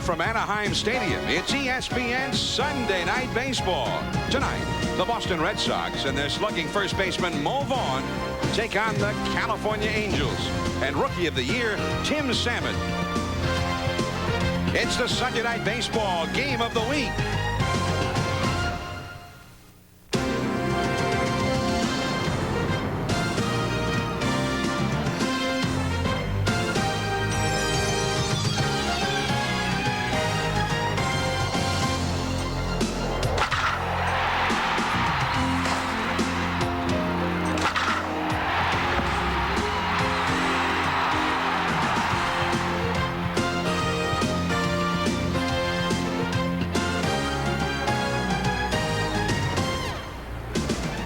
from Anaheim Stadium. It's ESPN Sunday Night Baseball. Tonight, the Boston Red Sox and their slugging first baseman Mo Vaughn take on the California Angels. And Rookie of the Year, Tim Salmon. It's the Sunday Night Baseball Game of the Week.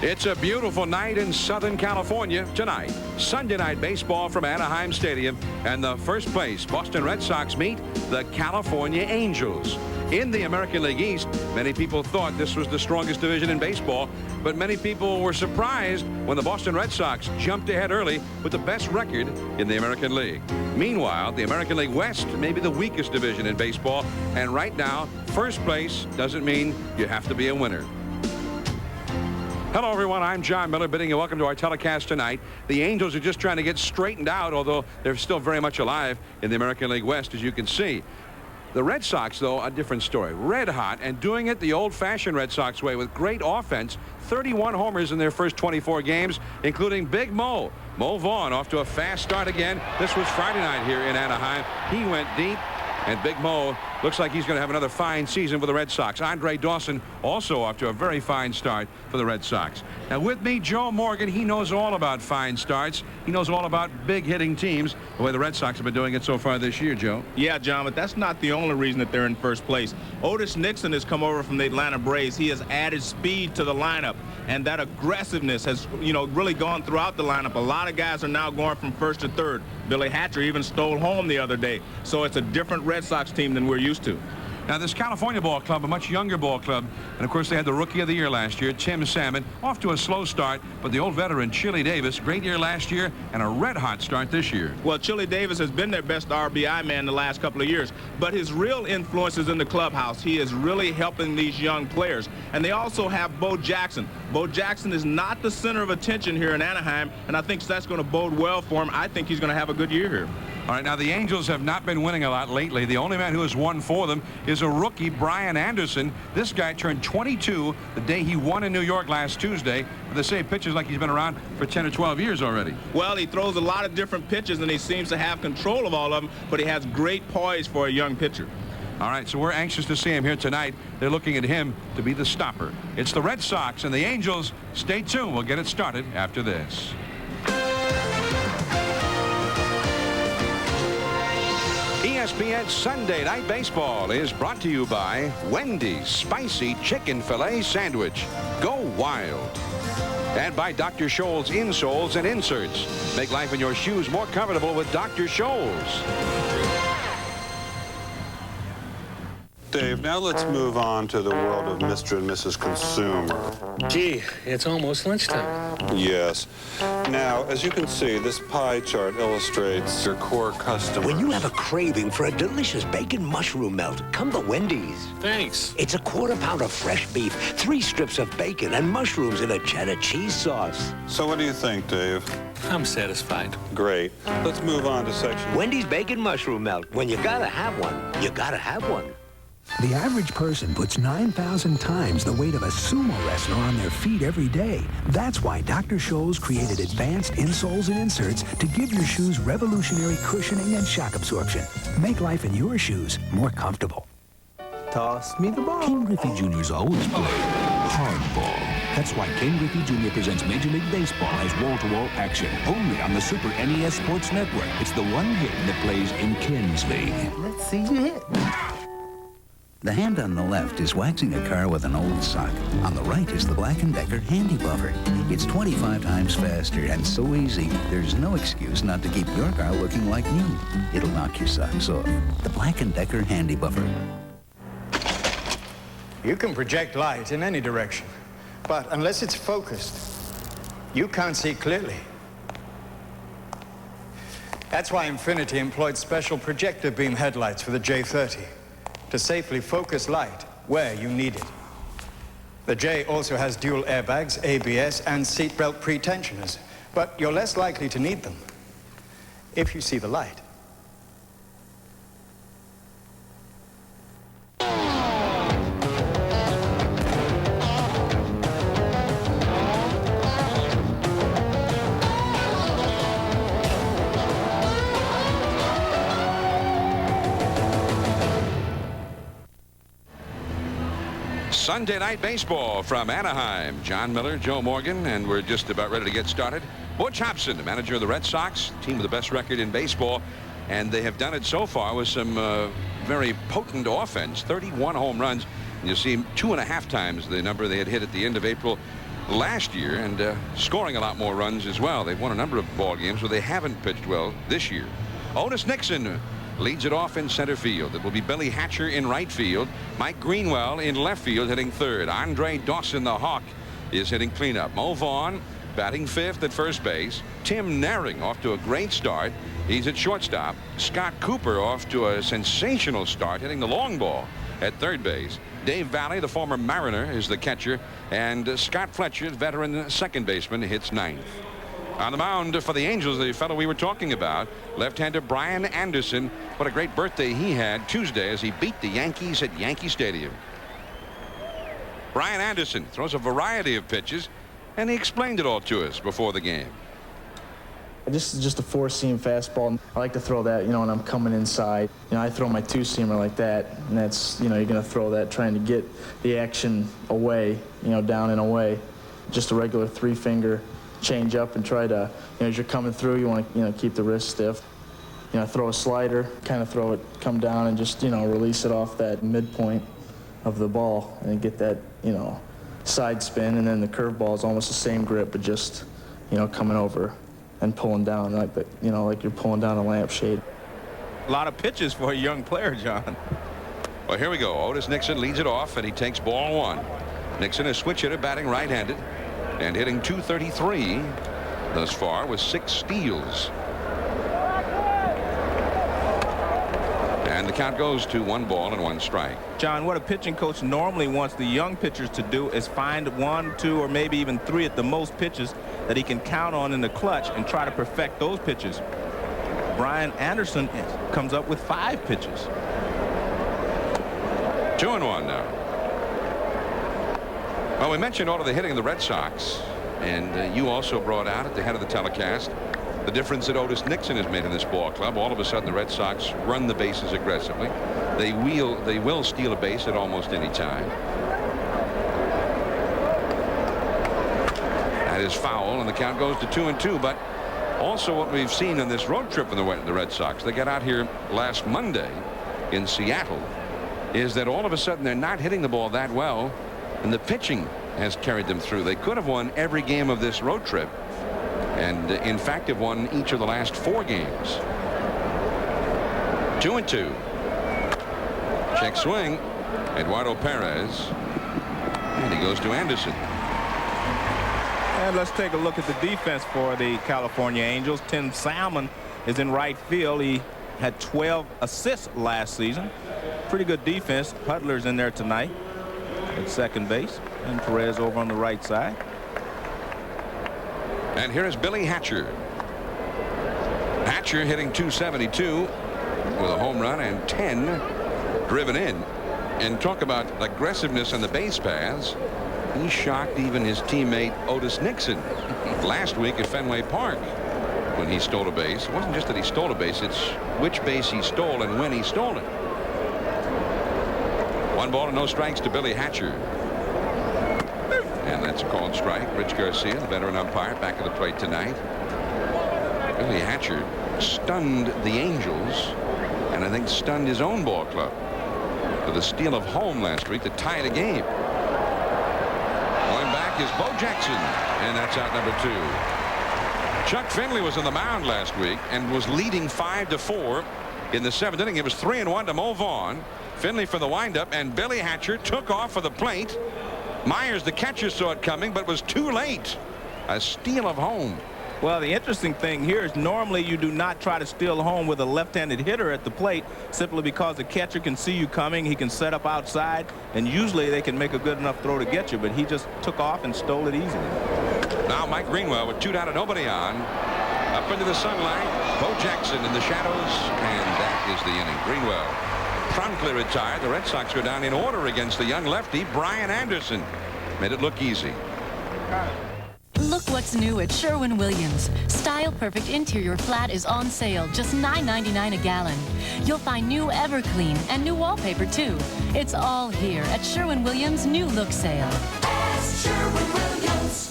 It's a beautiful night in Southern California tonight. Sunday Night Baseball from Anaheim Stadium, and the first place Boston Red Sox meet the California Angels. In the American League East, many people thought this was the strongest division in baseball, but many people were surprised when the Boston Red Sox jumped ahead early with the best record in the American League. Meanwhile, the American League West may be the weakest division in baseball, and right now, first place doesn't mean you have to be a winner. Hello, everyone. I'm John Miller, bidding you welcome to our telecast tonight. The Angels are just trying to get straightened out, although they're still very much alive in the American League West, as you can see. The Red Sox, though, a different story. Red hot and doing it the old-fashioned Red Sox way with great offense. 31 homers in their first 24 games, including Big Mo. Mo Vaughn off to a fast start again. This was Friday night here in Anaheim. He went deep. And Big Mo looks like he's going to have another fine season for the Red Sox. Andre Dawson also off to a very fine start for the Red Sox. Now with me, Joe Morgan. He knows all about fine starts. He knows all about big hitting teams, the way the Red Sox have been doing it so far this year, Joe. Yeah, John, but that's not the only reason that they're in first place. Otis Nixon has come over from the Atlanta Braves. He has added speed to the lineup, and that aggressiveness has, really gone throughout the lineup. A lot of guys are now going from first to third. Billy Hatcher even stole home the other day. So it's a different Red Sox team than we're used to. Now, this California ball club, a much younger ball club, and of course they had the Rookie of the Year last year, Tim Salmon, off to a slow start, but the old veteran Chili Davis, great year last year and a red-hot start this year. Well, Chili Davis has been their best RBI man the last couple of years, but his real influence is in the clubhouse. He is really helping these young players, and they also have Bo Jackson. Bo Jackson is not the center of attention here in Anaheim, and I think that's going to bode well for him. I think he's going to have a good year here. All right, now the Angels have not been winning a lot lately. The only man who has won for them is a rookie, Brian Anderson. This guy turned 22 the day he won in New York last Tuesday. They say pitches like he's been around for 10 or 12 years already. Well, he throws a lot of different pitches, and he seems to have control of all of them, but he has great poise for a young pitcher. All right, so we're anxious to see him here tonight. They're looking at him to be the stopper. It's the Red Sox and the Angels. Stay tuned. We'll get it started after this. ESPN Sunday Night Baseball is brought to you by Wendy's Spicy Chicken Filet Sandwich. Go wild. And by Dr. Scholl's Insoles and Inserts. Make life in your shoes more comfortable with Dr. Scholl's. Dave, now let's move on to the world of Mr. and Mrs. Consumer. Gee, it's almost lunchtime. Yes. Now, as you can see, this pie chart illustrates your core customers. When you have a craving for a delicious bacon mushroom melt, come to Wendy's. Thanks. It's a quarter pound of fresh beef, 3 strips of bacon, and mushrooms in a cheddar cheese sauce. So what do you think, Dave? I'm satisfied. Great. Let's move on to section... Wendy's bacon mushroom melt. When you gotta have one, you gotta have one. The average person puts 9,000 times the weight of a sumo wrestler on their feet every day. That's why Dr. Scholl's created advanced insoles and inserts to give your shoes revolutionary cushioning and shock absorption. Make life in your shoes more comfortable. Toss me the ball. Ken Griffey Jr.'s always played hardball. That's why Ken Griffey Jr. presents Major League Baseball as wall-to-wall action, only on the Super NES Sports Network. It's the one game that plays in Ken's league. Let's see you hit. The hand on the left is waxing a car with an old sock. On the right is the Black & Decker Handy Buffer. It's 25 times faster and so easy, there's no excuse not to keep your car looking like new. It'll knock your socks off. The Black & Decker Handy Buffer. You can project light in any direction, but unless it's focused, you can't see clearly. That's why Infiniti employed special projector beam headlights for the J30. to safely focus light where you need it. The J also has dual airbags, ABS, and seatbelt pretensioners, but you're less likely to need them if you see the light. Sunday night baseball from Anaheim. John Miller, Joe Morgan, and we're just about ready to get started. Butch Hobson, the manager of the Red Sox, team with the best record in baseball, and they have done it so far with some very potent offense. 31 home runs. And you see 2.5 times the number they had hit at the end of April last year, and scoring a lot more runs as well. They've won a number of ball games where they haven't pitched well this year. Otis Nixon leads it off in center field. It will be Billy Hatcher in right field. Mike Greenwell in left field hitting third. Andre Dawson, the Hawk, is hitting cleanup. Mo Vaughn batting fifth at first base. Tim Naring off to a great start. He's at shortstop. Scott Cooper off to a sensational start hitting the long ball at third base. Dave Valley, the former Mariner, is the catcher. And Scott Fletcher, the veteran second baseman, hits ninth. On the mound for the Angels, the fellow we were talking about, left-hander Brian Anderson. What a great birthday he had Tuesday as he beat the Yankees at Yankee Stadium. Brian Anderson throws a variety of pitches, and he explained it all to us before the game. Just a four-seam fastball. I like to throw that, when I'm coming inside. I throw my two-seamer like that, and that's, you're going to throw that trying to get the action away, down and away. Just a regular three-finger change up and try to, as you're coming through, you want to, keep the wrist stiff. Throw a slider, kind of throw it, come down and just, release it off that midpoint of the ball and get that, side spin. And then the curveball is almost the same grip, but just, coming over and pulling down like that, like you're pulling down a lampshade. A lot of pitches for a young player, John. Well, here we go. Otis Nixon leads it off, and he takes ball one. Nixon, a switch hitter, batting right-handed and hitting .233 thus far with 6 steals. And the count goes to 1 ball and 1 strike. John, what a pitching coach normally wants the young pitchers to do is find 1, 2, or maybe even 3 at the most pitches that he can count on in the clutch and try to perfect those pitches. Brian Anderson comes up with 5 pitches. 2-1 now. Well, we mentioned all of the hitting of the Red Sox, and you also brought out at the head of the telecast the difference that Otis Nixon has made in this ball club. All of a sudden, the Red Sox run the bases aggressively. They will steal a base at almost any time. That is foul, and the count goes to 2-2. But also what we've seen in this road trip in the Red Sox, they got out here last Monday in Seattle, is that all of a sudden they're not hitting the ball that well, and the pitching has carried them through. They could have won every game of this road trip, and in fact have won each of the last 4 games. 2-2. Check swing. Eduardo Perez, and he goes to Anderson. And let's take a look at the defense for the California Angels. Tim Salmon is in right field. He had 12 assists last season. Pretty good defense. Hudler's in there tonight at second base, and Perez over on the right side. And here is Billy Hatcher. Hatcher hitting .272 with a home run and 10 driven in. And talk about aggressiveness on the base paths. He shocked even his teammate Otis Nixon last week at Fenway Park when he stole a base. It wasn't just that he stole a base, it's which base he stole and when he stole it. 1 ball and no strikes to Billy Hatcher. And that's a called strike. Rich Garcia, the veteran umpire, back at the plate tonight. Billy Hatcher stunned the Angels, and I think stunned his own ball club with a steal of home last week to tie the game. Going back is Bo Jackson, and that's out number 2. Chuck Finley was on the mound last week and was leading 5-4 in the 7th inning. It was 3-1 to Mo Vaughn. Finley for the windup, and Billy Hatcher took off for the plate. Myers, the catcher, saw it coming, but was too late. A steal of home. Well, the interesting thing here is normally you do not try to steal home with a left-handed hitter at the plate simply because the catcher can see you coming. He can set up outside, and usually they can make a good enough throw to get you, but he just took off and stole it easily. Now Mike Greenwell with 2 down and nobody on. Up into the sunlight, Bo Jackson in the shadows, and that is the inning. Greenwell promptly retired. The Red Sox go down in order against the young lefty, Brian Anderson. Made it look easy. Look what's new at Sherwin-Williams. Style-perfect interior flat is on sale, just $9.99 a gallon. You'll find new Everclean and new wallpaper, too. It's all here at Sherwin-Williams' new look sale. Sherwin-Williams.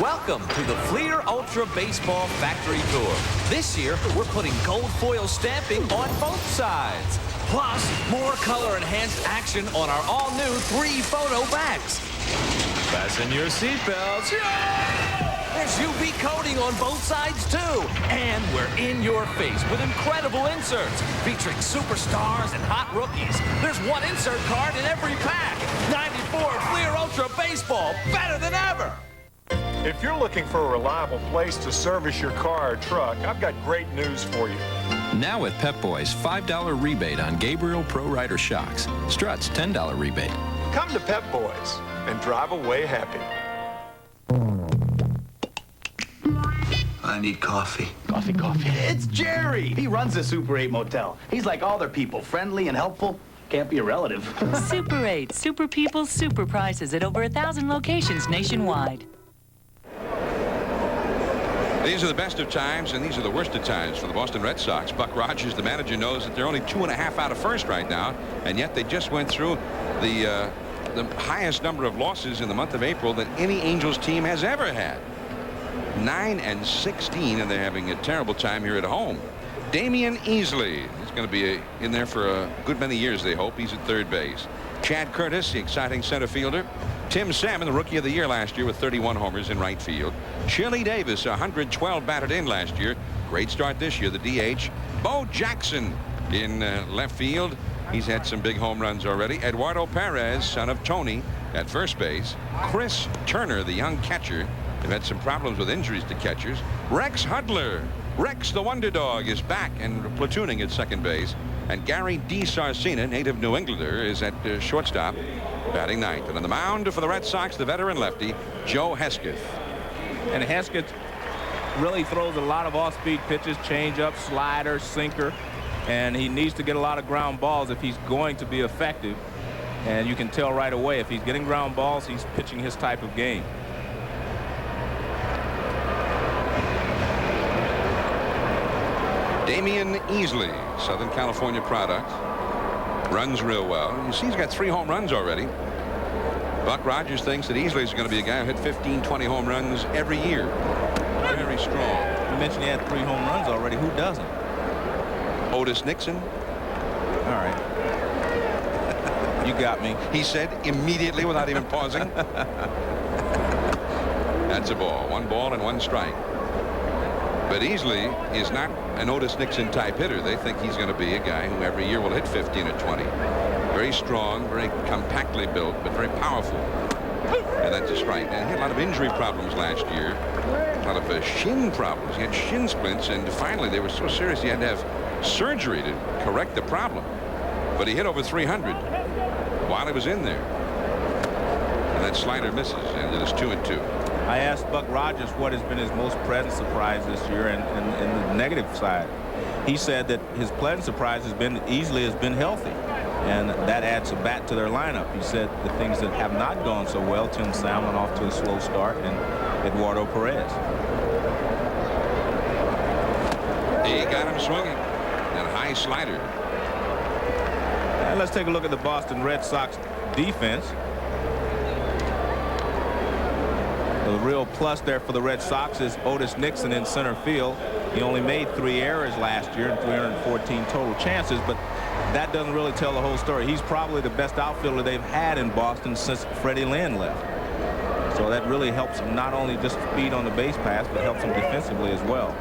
Welcome to the Fleer Ultra Baseball Factory Tour. This year, we're putting gold foil stamping on both sides. Plus, more color-enhanced action on our all-new 3-photo backs. Fasten your seatbelts. Yeah! There's UV coating on both sides, too. And we're in your face with incredible inserts featuring superstars and hot rookies. There's one insert card in every pack. 94 Fleer Ultra Baseball, better than ever. If you're looking for a reliable place to service your car or truck, I've got great news for you. Now with Pep Boys, $5 rebate on Gabriel Pro Rider shocks. Struts, $10 rebate. Come to Pep Boys and drive away happy. I need coffee. Coffee. It's Jerry. He runs the Super 8 motel. He's like all their people, friendly and helpful. Can't be a relative. Super 8, super people, super prices at over 1,000 locations nationwide. These are the best of times, and these are the worst of times for the Boston Red Sox. Buck Rogers, the manager, knows that they're only 2.5 out of first right now, and yet they just went through the highest number of losses in the month of April that any Angels team has ever had. 9-16, and they're having a terrible time here at home. Damian Easley is going to be in there for a good many years, they hope. He's at third base. Chad Curtis, the exciting center fielder. Tim Salmon, the rookie of the year last year with 31 homers in right field. Chili Davis, 112 batted in last year. Great start this year, the DH. Bo Jackson in left field. He's had some big home runs already. Eduardo Perez, son of Tony, at first base. Chris Turner, the young catcher. They've had some problems with injuries to catchers. Rex Hudler. Rex, the Wonder Dog, is back and platooning at second base. And Gary DiSarcina, native New Englander, is at shortstop, batting ninth. And on the mound for the Red Sox, the veteran lefty, Joe Hesketh. And Hesketh really throws a lot of off-speed pitches, change-up, slider, sinker. And he needs to get a lot of ground balls if he's going to be effective. And you can tell right away if he's getting ground balls, he's pitching his type of game. Damian Easley, Southern California product, runs real well. You see he's got 3 home runs already. Buck Rogers thinks that Easley's going to be a guy who hit 15, 20 home runs every year. Very strong. You mentioned he had 3 home runs already. Who doesn't? Otis Nixon. All right. You got me. He said immediately without even pausing. That's a ball. 1 ball and 1 strike. But Easley is not an Otis Nixon type hitter. They think he's going to be a guy who every year will hit 15 or 20. Very strong, very compactly built, but very powerful. And that's a strike. And he had a lot of injury problems last year. A lot of shin problems. He had shin splints, and finally they were so serious he had to have surgery to correct the problem. But he hit over 300 while he was in there. And that slider misses, and it is 2-2. I asked Buck Rogers what has been his most pleasant surprise this year, and the negative side. He said that his pleasant surprise has been that Easley has been healthy, and that adds a bat to their lineup. He said the things that have not gone so well, Tim Salmon off to a slow start, and Eduardo Perez. He got him swinging. And high slider. And let's take a look at the Boston Red Sox defense. The real plus there for the Red Sox is Otis Nixon in center field. He only made 3 errors last year and 314 total chances, but that doesn't really tell the whole story. He's probably the best outfielder they've had in Boston since Freddie Lynn left. So that really helps him not only just speed on the base pass, but helps him defensively as well.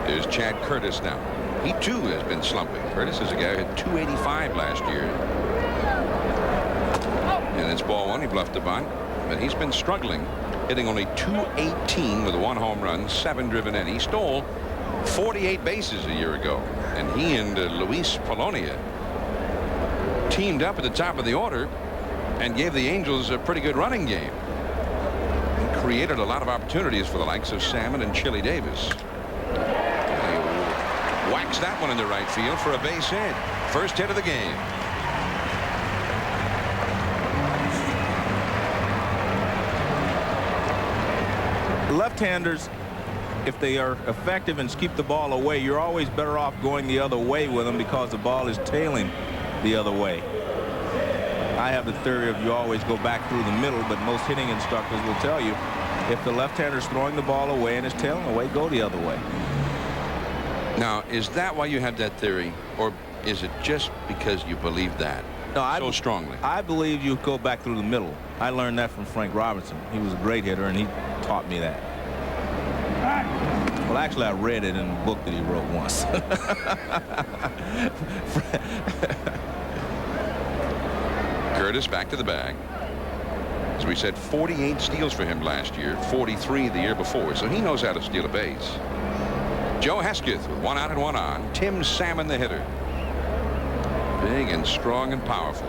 There's Chad Curtis now. He too has been slumping. Curtis is a guy who had 285 last year. And it's ball 1. He bluffed the bunt, but he's been struggling. hitting only .218 with 1 home run, 7 driven in. He stole 48 bases a year ago, and he and Luis Polonia teamed up at the top of the order and gave the Angels a pretty good running game. And created a lot of opportunities for the likes of Salmon and Chili Davis. He whacks that one into right field for a base hit. First hit of the game. Left-handers, if they are effective and keep the ball away, you're always better off going the other way with them because the ball is tailing the other way. I have the theory of you always go back through the middle, but most hitting instructors will tell you if the left-hander is throwing the ball away and is tailing away, go the other way. Now, is that why you have that theory, or is it just because you believe that so strongly? I believe you go back through the middle. I learned that from Frank Robinson. He was a great hitter, and he taught me that. Well, actually, I read it in a book that he wrote once. Curtis back to the bag. As we said, 48 steals for him last year, 43 the year before, so he knows how to steal a base. Joe Hesketh with 1 out and 1 on. Tim Salmon, the hitter. Big and strong and powerful.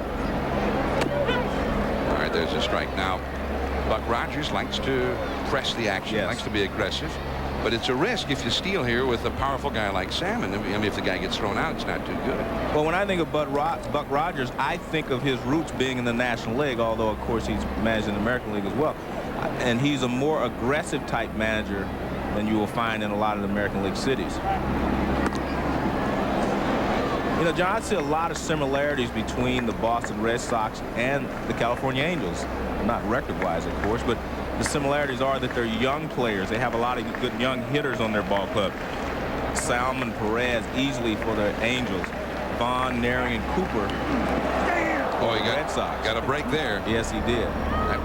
All right, there's a strike. Now, Buck Rogers likes to press the action, likes to be aggressive. But it's a risk if you steal here with a powerful guy like Salmon. I mean, if the guy gets thrown out, it's not too good. Well, when I think of Buck Rogers, I think of his roots being in the National League, although, of course, he's managed in the American League as well. And he's a more aggressive type manager than you will find in a lot of the American League cities. You know, John, I see a lot of similarities between the Boston Red Sox and the California Angels. Not record-wise, of course, but the similarities are that they're young players. They have a lot of good young hitters on their ball club. Salmon, Perez, easily for the Angels. Vaughn, Naring, and Cooper. Oh, he got a break there. Yes, he did. That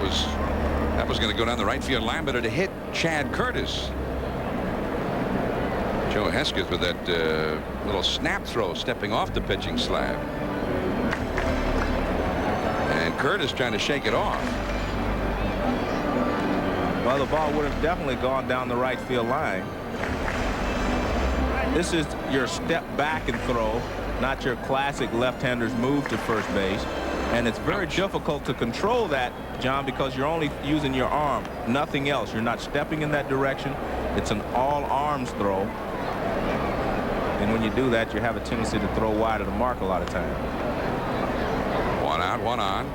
was going to go down the right field line, but it hit Chad Curtis. Joe Hesketh with that little snap throw stepping off the pitching slab. And Curtis trying to shake it off. Well, the ball would have definitely gone down the right field line. This is your step back and throw, not your classic left-hander's move to first base. And it's very difficult to control that, John, because you're only using your arm, nothing else. You're not stepping in that direction. It's an all-arms throw. And when you do that, you have a tendency to throw wide of the mark a lot of times. 1 out, 1 on.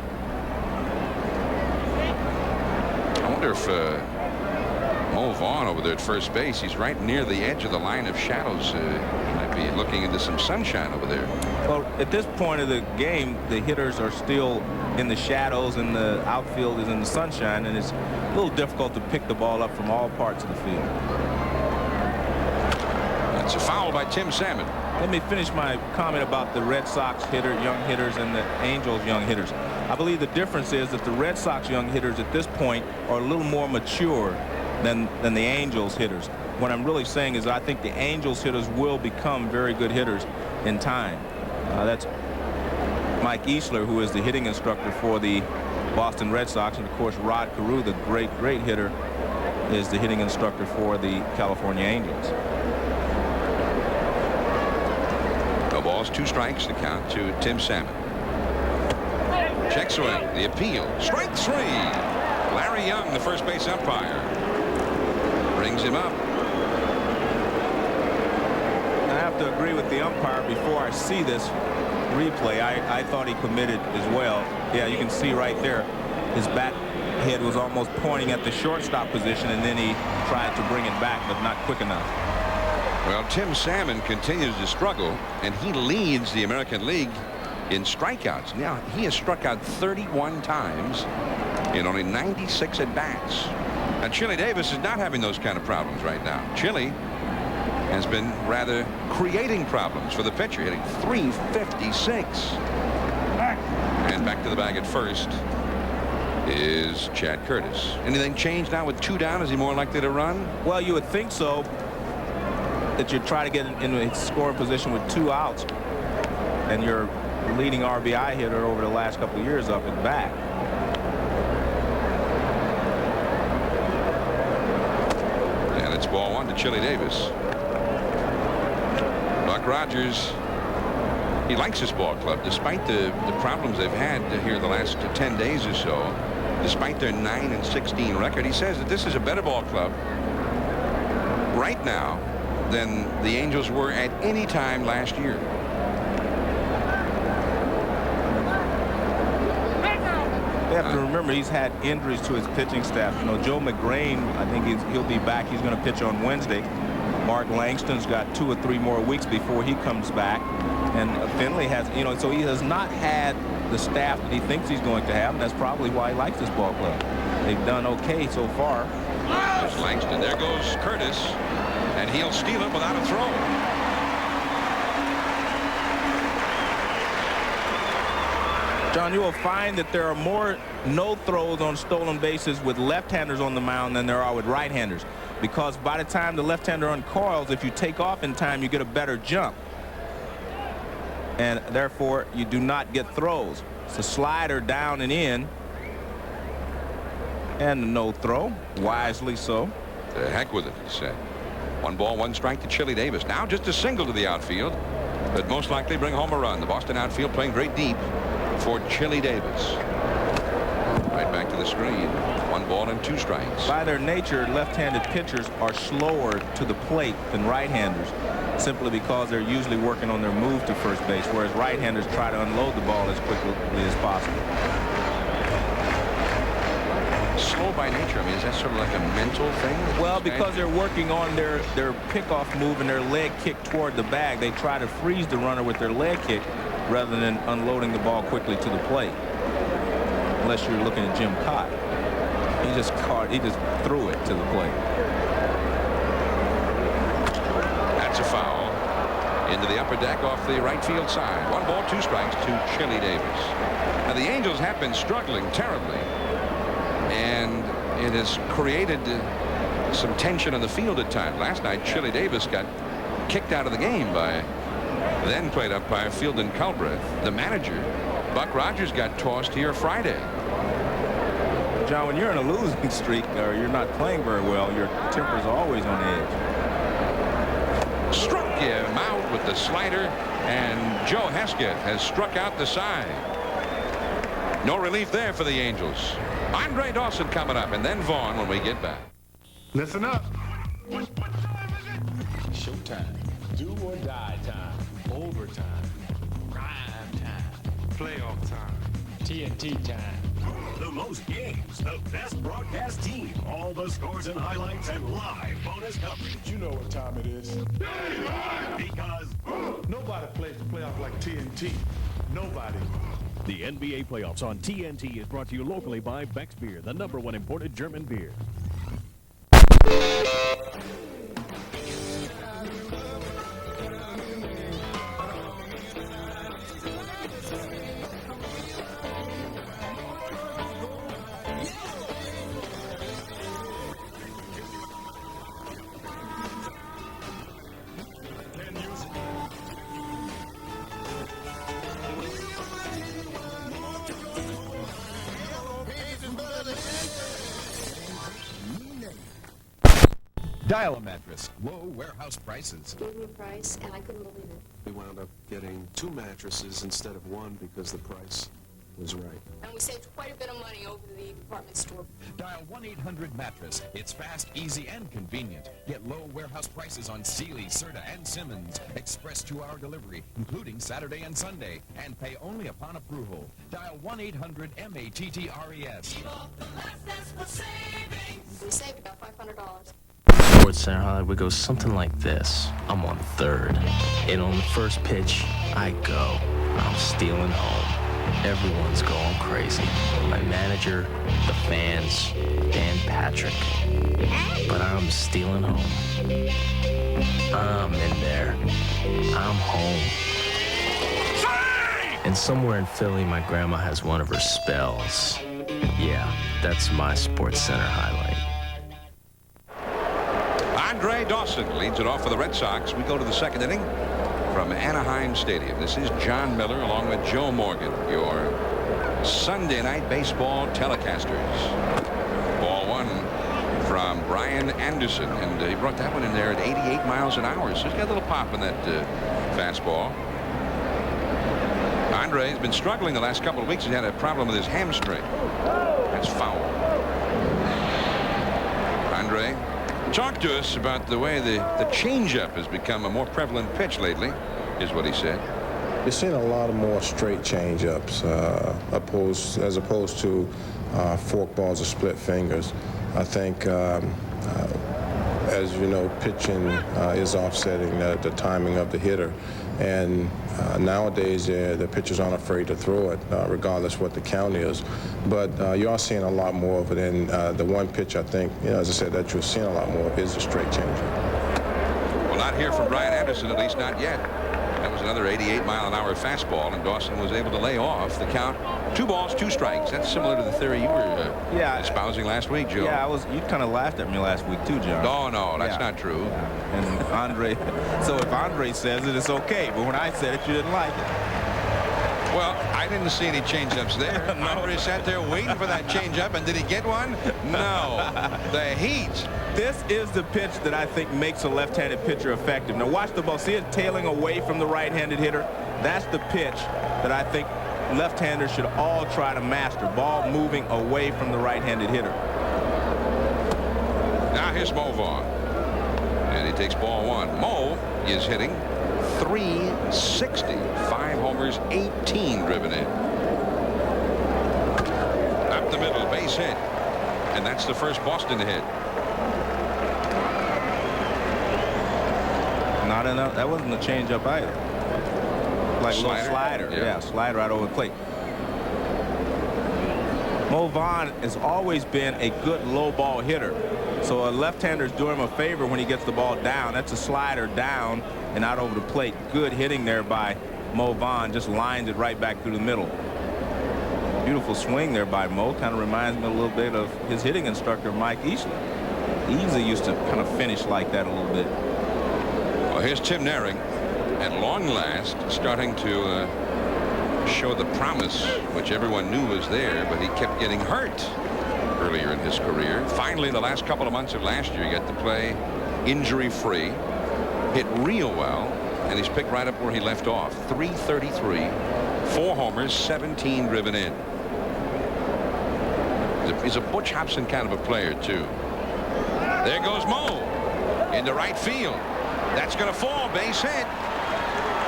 I wonder if Mo Vaughn over there at first base, he's right near the edge of the line of shadows. He might be looking into some sunshine over there. Well, at this point of the game, the hitters are still in the shadows and the outfield is in the sunshine, and it's a little difficult to pick the ball up from all parts of the field. That's a foul by Tim Salmon. Let me finish my comment about the Red Sox young hitters and the Angels young hitters. I believe the difference is that the Red Sox young hitters at this point are a little more mature than the Angels hitters. What I'm really saying is I think the Angels hitters will become very good hitters in time. That's Mike Easler, who is the hitting instructor for the Boston Red Sox, and of course Rod Carew, the great hitter, is the hitting instructor for the California Angels. No balls, 2 strikes to count to Tim Salmon. Check swing, the appeal, strike 3. Larry Young, the first base umpire, brings him up. I have to agree with the umpire. Before I see this replay, I thought he committed as well. Yeah, you can see right there his bat head was almost pointing at the shortstop position, and then he tried to bring it back, but not quick enough. Well, Tim Salmon continues to struggle, and he leads the American League in strikeouts. Now, he has struck out 31 times in only 96 at-bats. And Chili Davis is not having those kind of problems right now. Chili has been rather creating problems for the pitcher, hitting .356. And back to the bag at first is Chad Curtis. Anything changed now with 2 down? Is he more likely to run? Well, you would think so, that you try to get in a scoring position with 2 outs, and your leading RBI hitter over the last couple of years up and back. It's ball one to Chili Davis. Buck Rogers, he likes his ball club despite the problems they've had here the last 10 days or so. Despite their 9-16 record, he says that this is a better ball club right now than the Angels were at any time last year. They have to remember he's had injuries to his pitching staff. You know, Joe McGrain, I think he'll be back. He's going to pitch on Wednesday. Mark Langston's got 2 or 3 more weeks before he comes back. And Finley has, you know, so he has not had the staff that he thinks he's going to have. And that's probably why he likes this ball club. They've done okay so far. There's Langston. There goes Curtis. And he'll steal it without a throw. John, you will find that there are more no throws on stolen bases with left-handers on the mound than there are with right-handers. Because by the time the left-hander uncoils, if you take off in time, you get a better jump. And therefore, you do not get throws. It's a slider down and in. And a no throw, wisely so. The heck with it, he said. 1 ball, 1 strike to Chili Davis. Now just a single to the outfield, but most likely bring home a run. The Boston outfield playing very deep for Chili Davis. Right back to the screen. 1 ball and 2 strikes. By their nature, left-handed pitchers are slower to the plate than right-handers, simply because they're usually working on their move to first base, whereas right-handers try to unload the ball as quickly as possible. Slow by nature. I mean, is that sort of like a mental thing? Well, because they're working on their pickoff move and their leg kick toward the bag, they try to freeze the runner with their leg kick rather than unloading the ball quickly to the plate. Unless you're looking at Jim Cott. He just threw it to the plate. That's a foul. Into the upper deck off the right field side. 1 ball, 2 strikes to Chili Davis. Now, the Angels have been struggling terribly. And it has created some tension on the field at times. Last night, Chili Davis got kicked out of the game by then played umpire Fieldon Culbreth. The manager, Buck Rogers, got tossed here Friday. John, when you're in a losing streak or you're not playing very well, your temper's always on edge. Struck him out with the slider, and Joe Hesketh has struck out the side. No relief there for the Angels. Andre Dawson coming up, and then Vaughn when we get back. Listen up. Showtime. Do or die time. Overtime. Prime time. Playoff time. TNT time. The most games, the best broadcast team, all the scores and highlights, and live bonus coverage. You know what time it is. Because nobody plays the playoff like TNT. Nobody. The NBA playoffs on TNT is brought to you locally by Beck's Beer, the #1 imported German beer. Dial a mattress. Low warehouse prices. Gave me a price, and I couldn't believe it. We wound up getting 2 mattresses instead of 1 because the price was right. And we saved quite a bit of money over the department store. Dial 1-800-MATTRESS. It's fast, easy, and convenient. Get low warehouse prices on Sealy, Serta, and Simmons. Express 2-hour delivery, including Saturday and Sunday. And pay only upon approval. Dial 1-800-MATTRES. We saved about $500. Sports Center highlight would go something like this. I'm on third, and on the first pitch, I go. I'm stealing home. Everyone's going crazy. My manager, the fans, Dan Patrick. But I'm stealing home. I'm in there. I'm home. And somewhere in Philly, my grandma has one of her spells. Yeah, that's my Sports Center highlight. Andre Dawson leads it off for the Red Sox. We go to the second inning from Anaheim Stadium. This is John Miller along with Joe Morgan, your Sunday night baseball telecasters. Ball 1 from Brian Anderson, and he brought that one in there at 88 miles an hour. So he's got a little pop in that fastball. Andre's been struggling the last couple of weeks. He had a problem with his hamstring. That's foul. Andre talked to us about the way the changeup has become a more prevalent pitch lately, is what he said. You're seeing a lot of more straight changeups as opposed to fork balls or split fingers. I think, as you know, pitching is offsetting the timing of the hitter. And nowadays, the pitchers aren't afraid to throw it, regardless what the count is. But you are seeing a lot more of it. And the one pitch, I think, as I said, that you're seeing a lot more of is the straight changeup. Well, not here from Brian Anderson, at least not yet. That was another 88-mile-an-hour fastball, and Dawson was able to lay off the count. 2 balls, 2 strikes. That's similar to the theory you were espousing last week, Joe. Yeah, you kind of laughed at me last week too, John. No, that's not true. Yeah. And Andre, so if Andre says it, it's okay. But when I said it, you didn't like it. Well, I didn't see any changeups there. No. Andre sat there waiting for that changeup, and did he get one? No. The heat. This is the pitch that I think makes a left-handed pitcher effective. Now watch the ball. See it tailing away from the right-handed hitter? That's the pitch that I think left-handers should all try to master. Ball moving away from the right-handed hitter. Now here's Mo Vaughn. And he takes ball 1. Mo is hitting .360. 5 homers, 18 driven in. Up the middle, base hit. And that's the first Boston hit. Not enough. That wasn't a changeup either. Like a little slider. Yeah, slider right over the plate. Mo Vaughn has always been a good low ball hitter. So a left-hander is doing him a favor when he gets the ball down. That's a slider down and out over the plate. Good hitting there by Mo Vaughn. Just lined it right back through the middle. Beautiful swing there by Mo. Kind of reminds me a little bit of his hitting instructor, Mike Easler. Easler used to kind of finish like that a little bit. Well, here's Tim Naring, at long last, starting to show the promise, which everyone knew was there, but he kept getting hurt earlier in his career. Finally, the last couple of months of last year, he got to play injury-free, hit real well, and he's picked right up where he left off. .333, 4 homers, 17 driven in. He's a Butch Hobson kind of a player, too. There goes Mo into right field. That's going to fall. Base hit.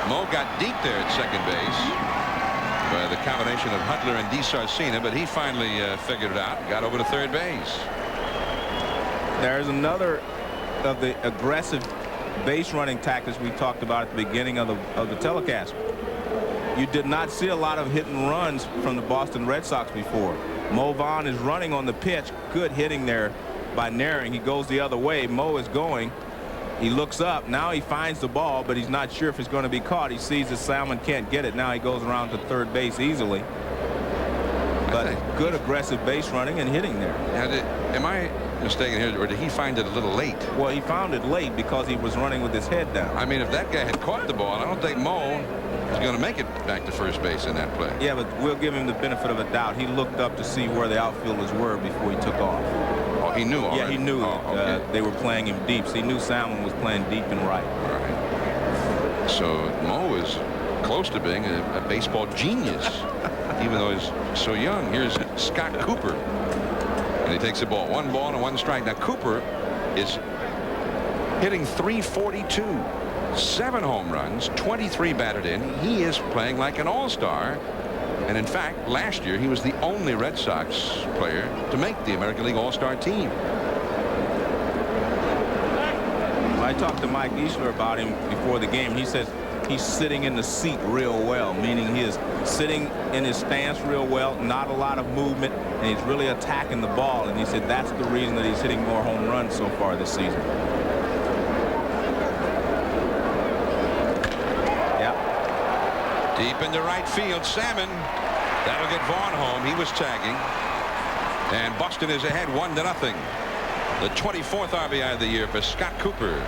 Mo got deep there at second base by the combination of Hudler and DeSarcina, but he finally figured it out and got over to third base. There's another of the aggressive base running tactics we talked about at the beginning of the telecast. You did not see a lot of hit and runs from the Boston Red Sox before. Mo Vaughn is running on the pitch. Good hitting there by Naring. He goes the other way. Mo is going. He looks up. Now he finds the ball, but he's not sure if it's going to be caught. He sees that Salmon can't get it. Now he goes around to third base easily. But good aggressive base running and hitting there. Now, am I mistaken here, or did he find it a little late? Well, he found it late because he was running with his head down. I mean, if that guy had caught the ball, I don't think Mo is going to make it back to first base in that play. Yeah, but we'll give him the benefit of a doubt. He looked up to see where the outfielders were before he took off. Oh, he knew already? Yeah, he knew they were playing him deep. So he knew Salmon was playing deep and right. All right. So Mo is close to being a baseball genius, even though he's so young. Here's Scott Cooper. And he takes the ball. 1 ball and 1 strike. Now, Cooper is hitting .342. 7 home runs, 23 batted in. He is playing like an all-star. And in fact, last year he was the only Red Sox player to make the American League All-Star team. I talked to Mike Easler about him before the game. He says he's sitting in the seat real well, meaning he is sitting in his stance real well, not a lot of movement, and he's really attacking the ball. And he said that's the reason that he's hitting more home runs so far this season. Deep into right field, Salmon. That'll get Vaughn home. He was tagging. And Boston is ahead 1-0. The 24th RBI of the year for Scott Cooper.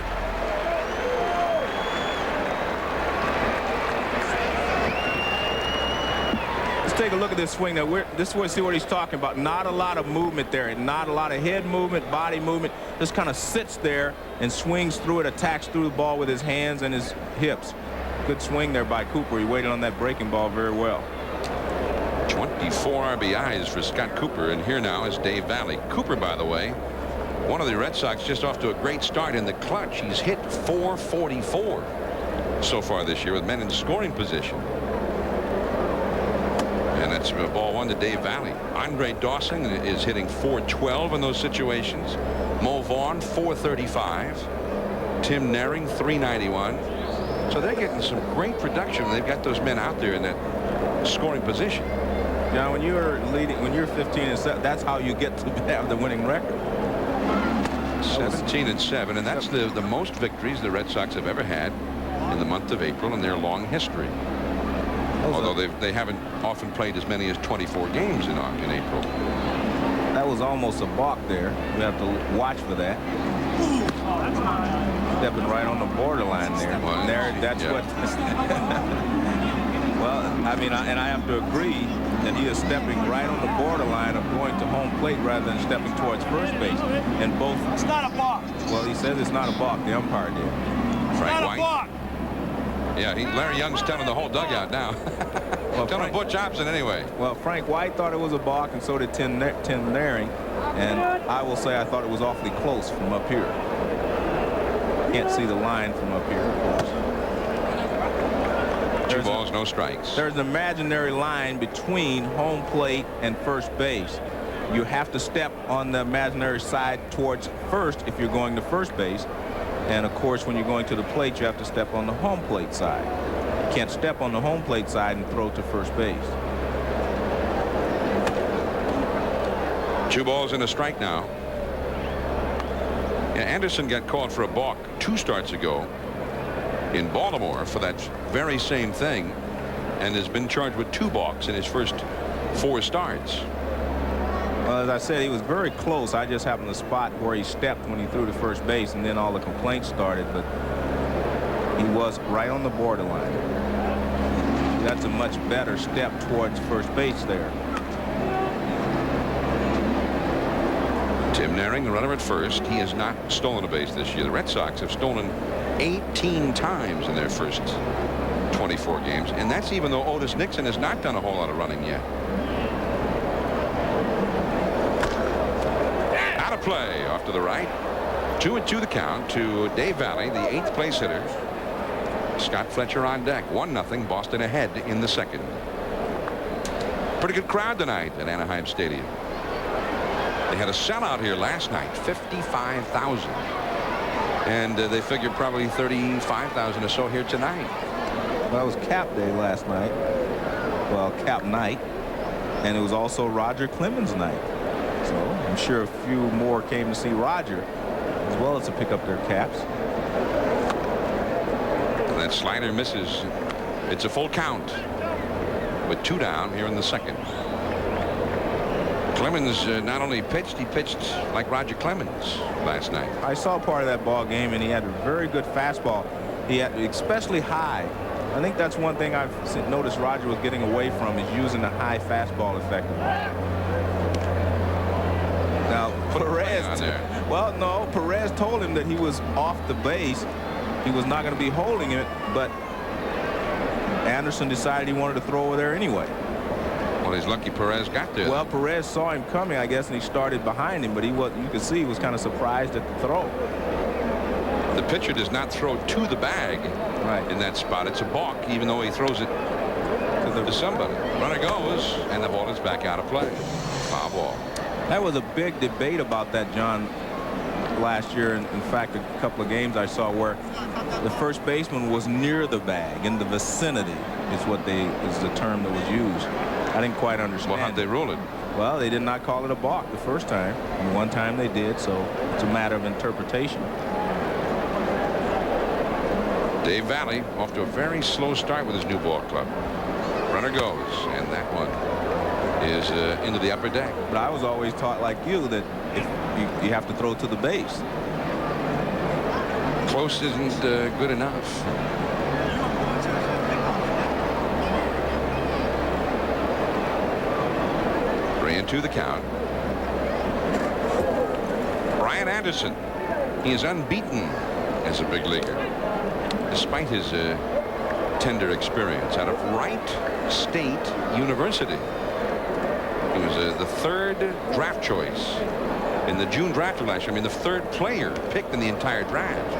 take a look at this swing. Now, this is see what he's talking about. Not a lot of movement there, and not a lot of head movement, body movement. Just kind of sits there and swings through it, attacks through the ball with his hands and his hips. Good swing there by Cooper. He waited on that breaking ball very well. 24 RBIs for Scott Cooper, and here now is Dave Valley. Cooper, by the way, one of the Red Sox just off to a great start in the clutch. He's hit .444 so far this year with men in scoring position. And that's ball one to Dave Valley. Andre Dawson is hitting .412 in those situations. Mo Vaughn .435. Tim Naring .391. So they're getting some great production. They've got those men out there in that scoring position. Now, when you're leading, when you're 15-7, that's how you get to have the winning record. 17-7, and that's the most victories the Red Sox have ever had in the month of April in their long history. Although they haven't often played as many as 24 games in April. That was almost a balk there. We have to watch for that. Stepping right on the borderline there. Well, that's what. Well, I mean, and I have to agree that he is stepping right on the borderline of going to home plate rather than stepping towards first base. And both. It's not a balk. Well, he says it's not a balk. The umpire did. Frank White. Yeah, Larry Young's telling the whole dugout now. Well, telling Butch Hobson anyway. Well, Frank White thought it was a balk, and so did Tim Naring. And I will say I thought it was awfully close from up here. Can't see the line from up here, of course. 2 balls, no strikes. There's an imaginary line between home plate and first base. You have to step on the imaginary side towards first if you're going to first base. And of course, when you're going to the plate, you have to step on the home plate side. You can't step on the home plate side and throw to first base. 2 balls and a strike now. Yeah, Anderson got called for a balk 2 starts ago in Baltimore for that very same thing, and has been charged with 2 balks in his first 4 starts. Well, as I said, he was very close. I just happened to spot where he stepped when he threw to first base, and then all the complaints started, but he was right on the borderline. That's a much better step towards first base there. Tim Naring, the runner at first. He has not stolen a base this year. The Red Sox have stolen 18 times in their first 24 games, and that's even though Otis Nixon has not done a whole lot of running yet. Out of play off to the right. 2-2 the count to Dave Valley, the 8th place hitter. Scott Fletcher on deck. 1-0 Boston ahead in the second. Pretty good crowd tonight at Anaheim Stadium. They had a sellout here last night, 55,000. And they figured probably 35,000 or so here tonight. Well, it was cap day last night. Well, cap night. And it was also Roger Clemens night. So I'm sure a few more came to see Roger as well as to pick up their caps. And that slider misses. It's a full count with 2 down here in the second. Clemens not only pitched, he pitched like Roger Clemens last night. I saw part of that ball game, and he had a very good fastball. He had especially high. I think that's one thing I've noticed Roger was getting away from, is using the high fastball effectively. Now Perez, well, no, Perez told him that he was off the base. He was not going to be holding it, but Anderson decided he wanted to throw over there anyway. Well, he's lucky Perez got there. Well, Perez saw him coming, I guess, and he started behind him, but you could see he was kind of surprised at the throw. The pitcher does not throw to the bag in that spot. It's a balk, even though he throws it to somebody. Runner goes, and the ball is back out of play. Foul ball. That was a big debate about that, John, last year. In fact, a couple of games I saw where the first baseman was near the bag, in the vicinity is the term that was used. I didn't quite understand. Well, how'd they rule it? Well, they did not call it a balk the first time. And one time they did, so it's a matter of interpretation. Dave Valley off to a very slow start with his new ball club. Runner goes, and that one is into the upper deck. But I was always taught, like you, that if you have to throw to the base. Close isn't good enough. 3-2 the count. Brian Anderson. He is unbeaten as a big leaguer, despite his tender experience out of Wright State University. He was the third draft choice in the June draft last year. I mean, the third player picked in the entire draft.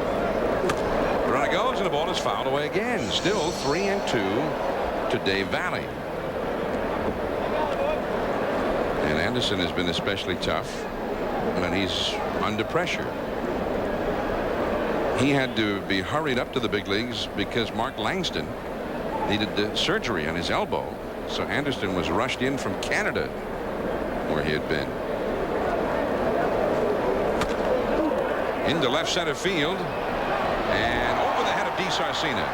The runner goes, and the ball is fouled away again. Still 3-2 to Dave Valley. And Anderson has been especially tough when he's under pressure. He had to be hurried up to the big leagues because Mark Langston needed the surgery on his elbow. So Anderson was rushed in from Canada, where he had been. Into left center field and over the head of DeSarcina.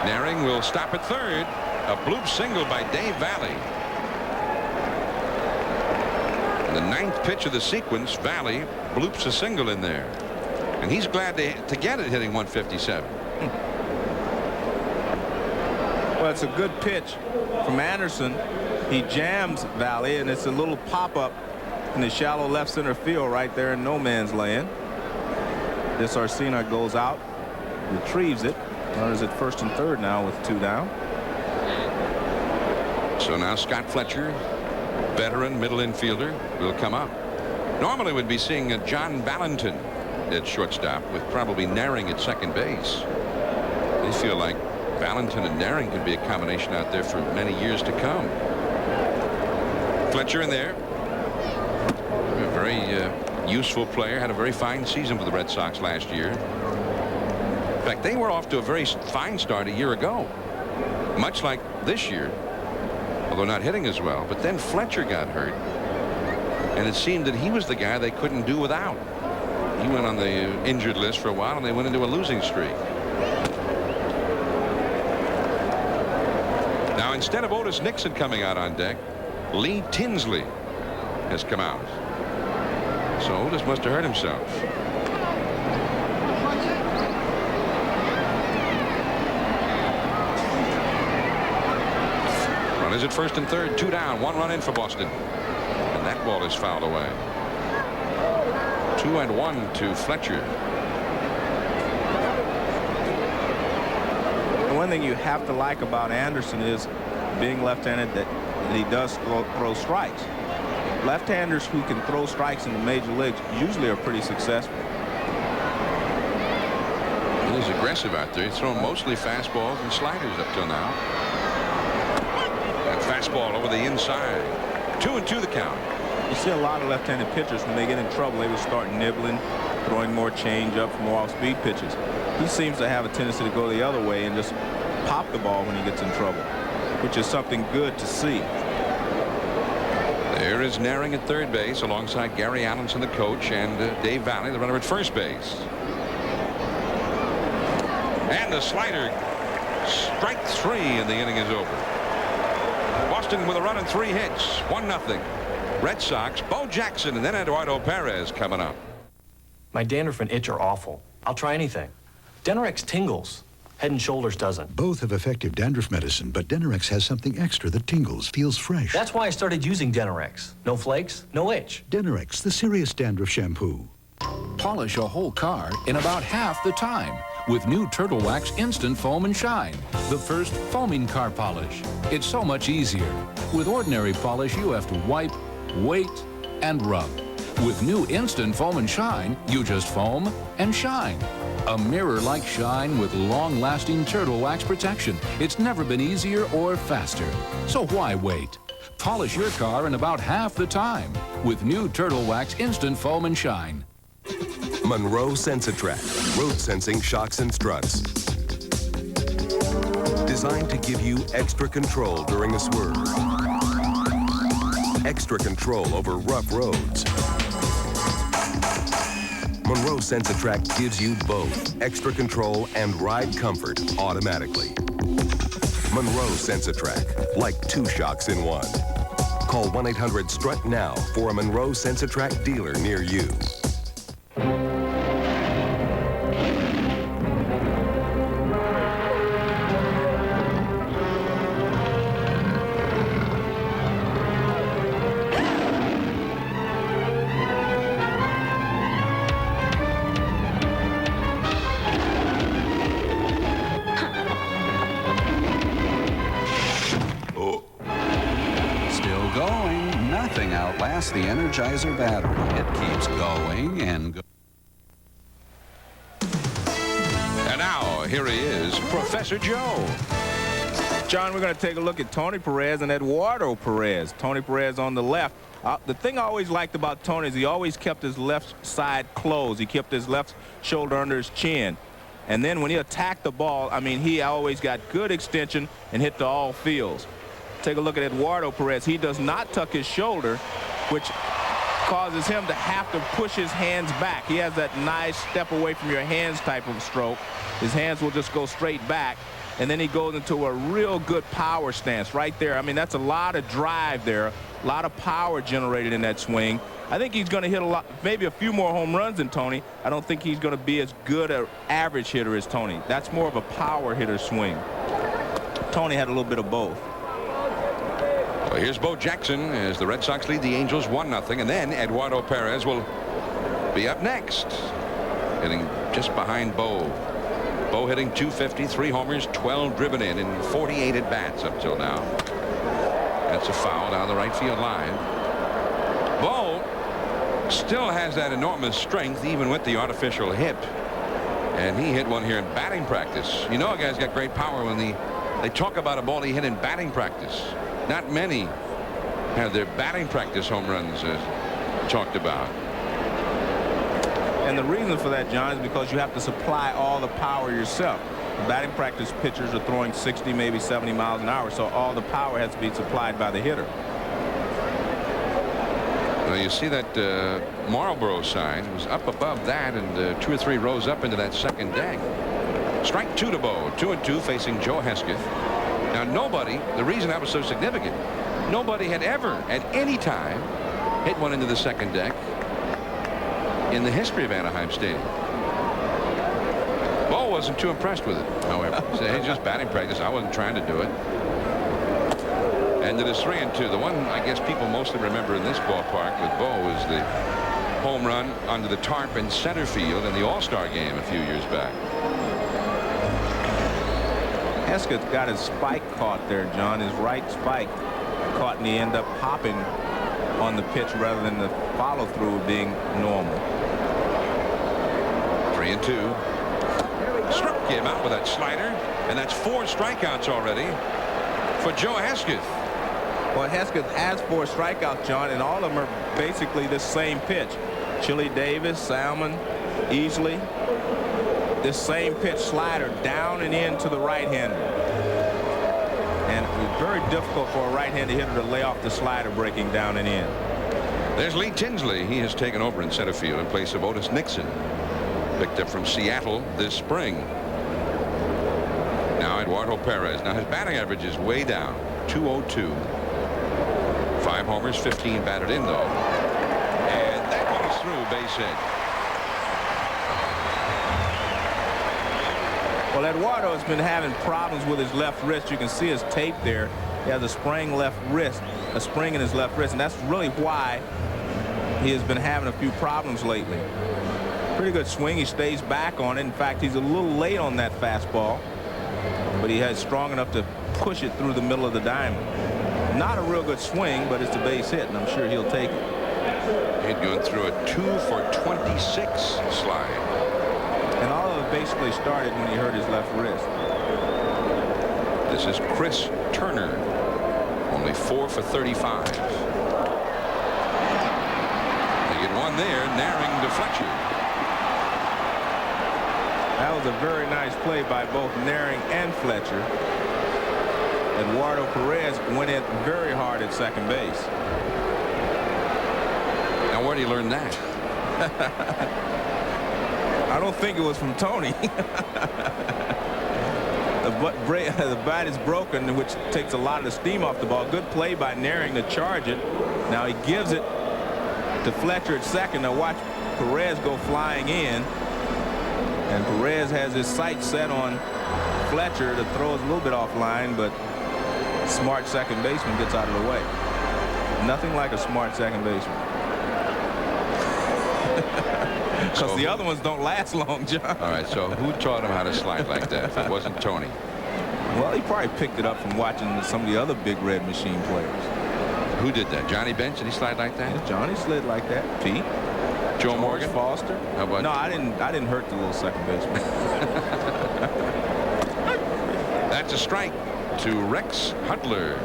Naring will stop at third. A bloop single by Dave Valley. And the 9th pitch of the sequence, Valley bloops a single in there. And he's glad to get it hitting 157. Well, it's a good pitch from Anderson. He jams Valley, and it's a little pop-up in the shallow left center field right there in no man's land. DeSarcina goes out, retrieves it. Runners at first and third now with 2 down. So now Scott Fletcher, veteran middle infielder, will come up. Normally we'd be seeing John Valentin at shortstop with probably Naring at second base. They feel like Valentin and Naring could be a combination out there for many years to come. Fletcher in there. A very useful player. Had a very fine season for the Red Sox last year. In fact, they were off to a very fine start a year ago. Much like this year, although not hitting as well. But then Fletcher got hurt. And it seemed that he was the guy they couldn't do without. He went on the injured list for a while, and they went into a losing streak. Now, instead of Otis Nixon coming out on deck, Lee Tinsley has come out. So Otis must have hurt himself. Runners at first and third, 2 down, 1 run in for Boston. And that ball is fouled away. 2-1 to Fletcher. The one thing you have to like about Anderson is being left-handed that he does throw strikes. Left-handers who can throw strikes in the major leagues usually are pretty successful. He's aggressive out there. He's thrown mostly fastballs and sliders up till now. That fastball over the inside. 2-2 the count. You see a lot of left-handed pitchers, when they get in trouble, they would start nibbling, throwing more change-up, more off-speed pitches. He seems to have a tendency to go the other way and just pop the ball when he gets in trouble, which is something good to see. There is Naring at third base alongside Gary Allenson, the coach, and Dave Valley, the runner at first base. And the slider, strike 3, and the inning is over. Boston with a run and 3 hits, 1-0. Red Sox, Bo Jackson, and then Eduardo Perez coming up. My dandruff and itch are awful. I'll try anything. Denorex tingles. Head and Shoulders doesn't. Both have effective dandruff medicine, but Denorex has something extra that tingles, feels fresh. That's why I started using Denorex. No flakes, no itch. Denorex, the serious dandruff shampoo. Polish a whole car in about half the time with new Turtle Wax Instant Foam and Shine, the first foaming car polish. It's so much easier. With ordinary polish, you have to wipe, wait, and rub. With new Instant Foam and Shine, you just foam and shine. A mirror-like shine with long-lasting Turtle Wax protection. It's never been easier or faster. So why wait? Polish your car in about half the time with new Turtle Wax Instant Foam and Shine. Monroe Sensatrack, road sensing shocks and struts. Designed to give you extra control during a swerve. Extra control over rough roads. Monroe Sensatrack gives you both extra control and ride comfort automatically. Monroe Sensatrack, like 2 shocks in 1. Call 1-800-STRUT now for a Monroe Sensatrack dealer near you. Still going. Nothing outlasts the Energizer battery. It keeps going and going. And now, here he is, Professor Joe. John, we're going to take a look at Tony Perez and Eduardo Perez. Tony Perez on the left. The thing I always liked about Tony is he always kept his left side closed. He kept his left shoulder under his chin. And then when he attacked the ball, I mean, he always got good extension and hit to all fields. Take a look at Eduardo Perez. He does not tuck his shoulder, which causes him to have to push his hands back. He has that nice step away from your hands type of stroke. His hands will just go straight back. And then he goes into a real good power stance right there. I mean, that's a lot of drive there, a lot of power generated in that swing. I think he's going to hit a lot, maybe a few more home runs than Tony. I don't think he's going to be as good an average hitter as Tony. That's more of a power hitter swing. Tony had a little bit of both. Well, here's Bo Jackson as the Red Sox lead the Angels 1-0, and then Eduardo Perez will be up next, hitting just behind Bo. Bo hitting .250, 3 homers, 12 driven in 48 at-bats up till now. That's a foul down the right field line. Bo still has that enormous strength even with the artificial hip. And he hit one here in batting practice. You know a guy's got great power when they talk about a ball he hit in batting practice. Not many have their batting practice home runs talked about. And the reason for that, John, is because you have to supply all the power yourself. The batting practice pitchers are throwing 60, maybe 70 miles an hour, so all the power has to be supplied by the hitter. Well, you see that Marlboro sign was up above that and 2 or 3 rows up into that second deck. Strike 2 to Bo, 2-2 facing Joe Hesketh. Now nobody, the reason that was so significant, nobody had ever at any time hit one into the second deck in the history of Anaheim Stadium. Bo wasn't too impressed with it, however. He said, hey, just batting practice. I wasn't trying to do it. And it is 3-2. The one I guess people mostly remember in this ballpark with Bo is the home run under the tarp in center field in the All-Star game a few years back. Hesketh got his spike caught there, John. His right spike caught, and he ended up hopping on the pitch rather than the follow-through being normal. 3-2. Struck him out with that slider, and that's 4 strikeouts already for Joe Hesketh. Well, Hesketh has 4 strikeouts, John, and all of them are basically the same pitch. Chili Davis, Salmon, Easley. This same pitch, slider down and in to the right-hander. And it's very difficult for a right-handed hitter to lay off the slider breaking down and in. There's Lee Tinsley. He has taken over in center field in place of Otis Nixon. Picked up from Seattle this spring. Now Eduardo Perez. Now his batting average is way down. .202. 5 homers, 15 batted in, though. And that goes through, base hit. Well, Eduardo has been having problems with his left wrist. You can see his tape there. He has a sprained left wrist, a spring in his left wrist, and that's really why he has been having a few problems lately. Pretty good swing. He stays back on it. In fact, he's a little late on that fastball, but he has strong enough to push it through the middle of the diamond. Not a real good swing, but it's a base hit, and I'm sure he'll take it. He'd gone through a 2 for 26 slide. And all of it basically started when he hurt his left wrist. This is Chris Turner. Only 4 for 35. They get one there, Naring to Fletcher. That was a very nice play by both Naring and Fletcher. Eduardo Perez went in very hard at second base. Now, where did he learn that? I don't think it was from Tony. The bat is broken, which takes a lot of the steam off the ball. Good play by Naring to charge it. Now he gives it to Fletcher at second. Now watch Perez go flying in. And Perez has his sights set on Fletcher. The throw is a little bit offline, but smart second baseman gets out of the way. Nothing like a smart second baseman. Because the other ones don't last long, John. All right, so who taught him how to slide like that if it wasn't Tony? Well, he probably picked it up from watching some of the other big red machine players. Who did that? Johnny Bench? Did he slide like that? Yeah, Johnny slid like that. Pete. Joe Morgan? Foster. How about no, I didn't hurt the little second baseman. That's a strike to Rex Hudler.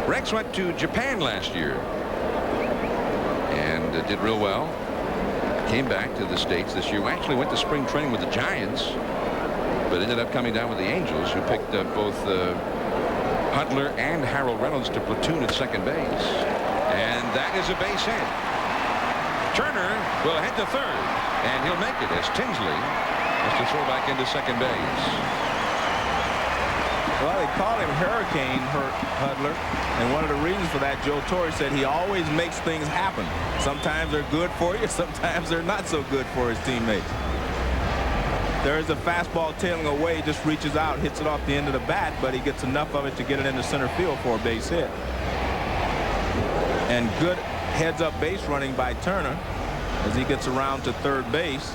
Rex went to Japan last year and did real well. Came back to the States this year. Actually went to spring training with the Giants, but ended up coming down with the Angels, who picked up both Hudler and Harold Reynolds to platoon at second base. And that is a base hit. Turner will head to third, and he'll make it as Tinsley has to throw back into second base. Well, they call him Hurricane Hudler, and one of the reasons for that, Joe Torre said he always makes things happen. Sometimes they're good for you, sometimes they're not so good for his teammates. There is a fastball tailing away, just reaches out, hits it off the end of the bat, but he gets enough of it to get it into center field for a base hit. And good heads-up base running by Turner as he gets around to third base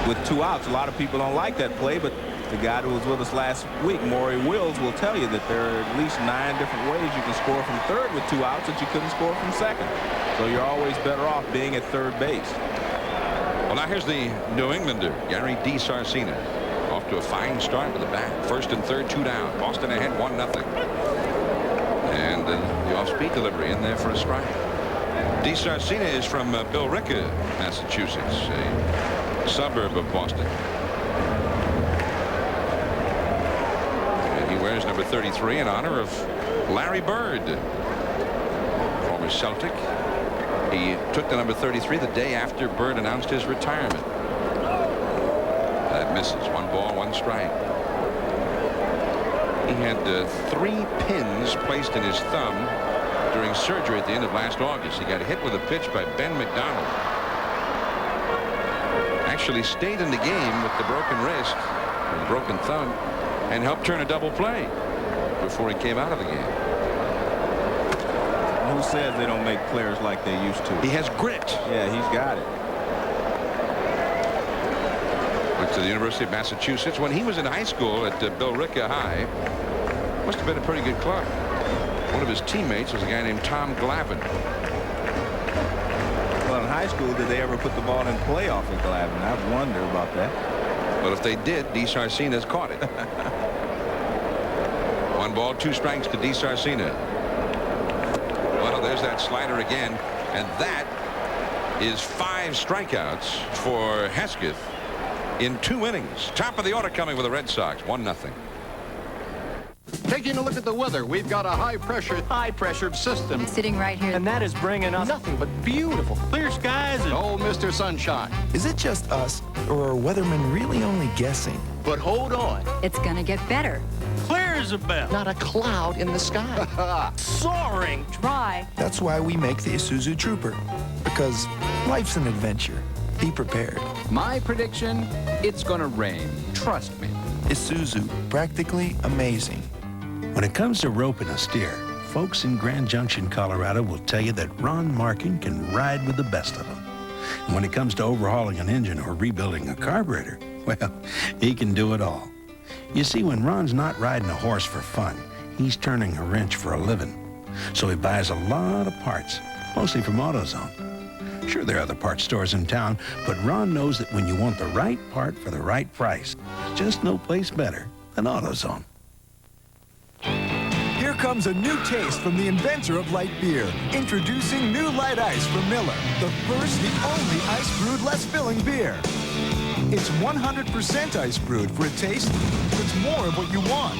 with 2 outs. A lot of people don't like that play, but the guy who was with us last week, Maury Wills, will tell you that there are at least 9 different ways you can score from third with 2 outs that you couldn't score from second. So you're always better off being at third base. Well, now here's the New Englander, Gary DiSarcina, off to a fine start with the bat. First and third, 2 down. Boston ahead, 1-0. And the off-speed delivery in there for a strike. DiSarcina is from Billerica, Massachusetts, a suburb of Boston. And he wears number 33 in honor of Larry Bird, former Celtic. He took the number 33 the day after Bird announced his retirement. That misses. 1 ball, 1 strike. He had 3 pins placed in his thumb during surgery at the end of last August. He got hit with a pitch by Ben McDonald. Actually stayed in the game with the broken wrist and broken thumb and helped turn a double play before he came out of the game. Who says they don't make players like they used to? He has grit. Yeah, he's got it. Went to the University of Massachusetts. When he was in high school at Billerica High, must have been a pretty good club. One of his teammates was a guy named Tom Glavine. Well, in high school, did they ever put the ball in play off of Glavine? I wonder about that. But if they did, DiSarcina's caught it. 1 ball, 2 strikes to DiSarcina. Well, there's that slider again, and that is 5 strikeouts for Hesketh in 2 innings. Top of the order coming with the Red Sox, 1-0. Taking a look at the weather, we've got a high-pressure system sitting right here, and that is bringing us nothing but beautiful clear skies and oh, Mr. Sunshine. Is it just us, or are weathermen really only guessing? But hold on, it's gonna get better. clear as a bell. Not a cloud in the sky. Soaring. Dry. That's why we make the Isuzu Trooper, because life's an adventure. Be prepared. My prediction, it's gonna rain. Trust me. Isuzu, practically amazing. When it comes to roping a steer, folks in Grand Junction, Colorado will tell you that Ron Markin can ride with the best of them. And when it comes to overhauling an engine or rebuilding a carburetor, well, he can do it all. You see, when Ron's not riding a horse for fun, he's turning a wrench for a living. So he buys a lot of parts, mostly from AutoZone. Sure, there are other parts stores in town, but Ron knows that when you want the right part for the right price, there's just no place better than AutoZone. Here comes a new taste from the inventor of light beer. Introducing new Light Ice from Miller. The first, the only ice-brewed, less-filling beer. It's 100% ice-brewed for a taste that's more of what you want.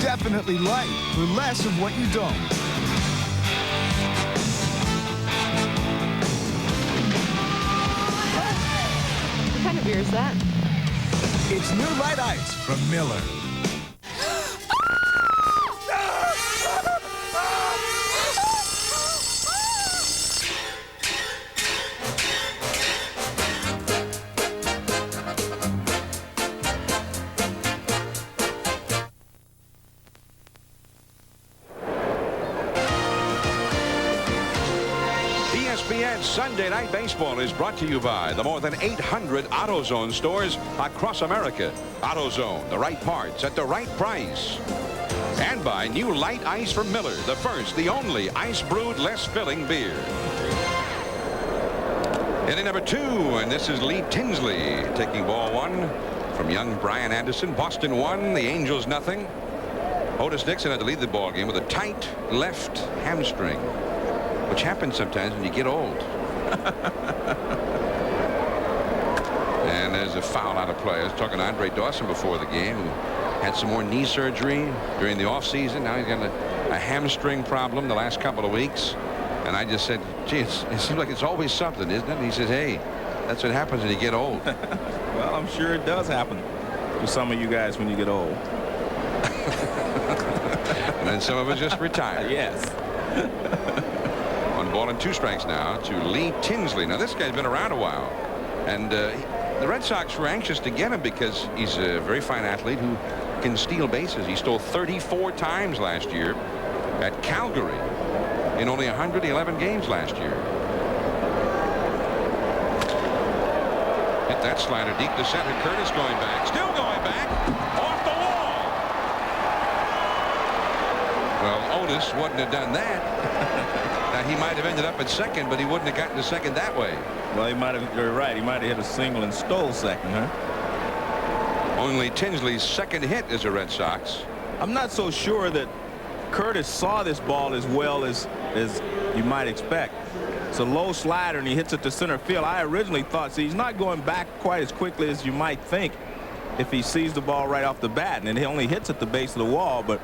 Definitely light for less of what you don't. What kind of beer is that? It's new Light Ice from Miller. Sunday Night Baseball is brought to you by the more than 800 AutoZone stores across America. AutoZone, the right parts at the right price. And by new light ice from Miller, the first, the only ice brewed, less filling beer. Inning number 2, and this is Lee Tinsley taking ball 1 from young Brian Anderson. Boston 1, the Angels nothing. Otis Nixon had to lead the ball game with a tight left hamstring, which happens sometimes when you get old. And there's a foul out of play. I was talking to Andre Dawson before the game, who had some more knee surgery during the offseason. Now he's got a hamstring problem the last couple of weeks. And I just said, gee, it seems like it's always something, isn't it? And he says, hey, that's what happens when you get old. Well, I'm sure it does happen to some of you guys when you get old. And then some of us just retire. Yes. 1 ball and 2 strikes now to Lee Tinsley. Now, this guy's been around a while. And the Red Sox were anxious to get him because he's a very fine athlete who can steal bases. He stole 34 times last year at Calgary in only 111 games last year. Hit that slider deep to center. Curtis going back. Still going back. Off the wall. Well, Otis wouldn't have done that. Now, he might have ended up at second, but he wouldn't have gotten to second that way. Well, he might have, you're right. He might have hit a single and stole second, huh? Only Tinsley's second hit as a Red Sox. I'm not so sure that Curtis saw this ball as well as you might expect. It's a low slider, and he hits it to center field. I originally thought, see, he's not going back quite as quickly as you might think if he sees the ball right off the bat, and then he only hits at the base of the wall, but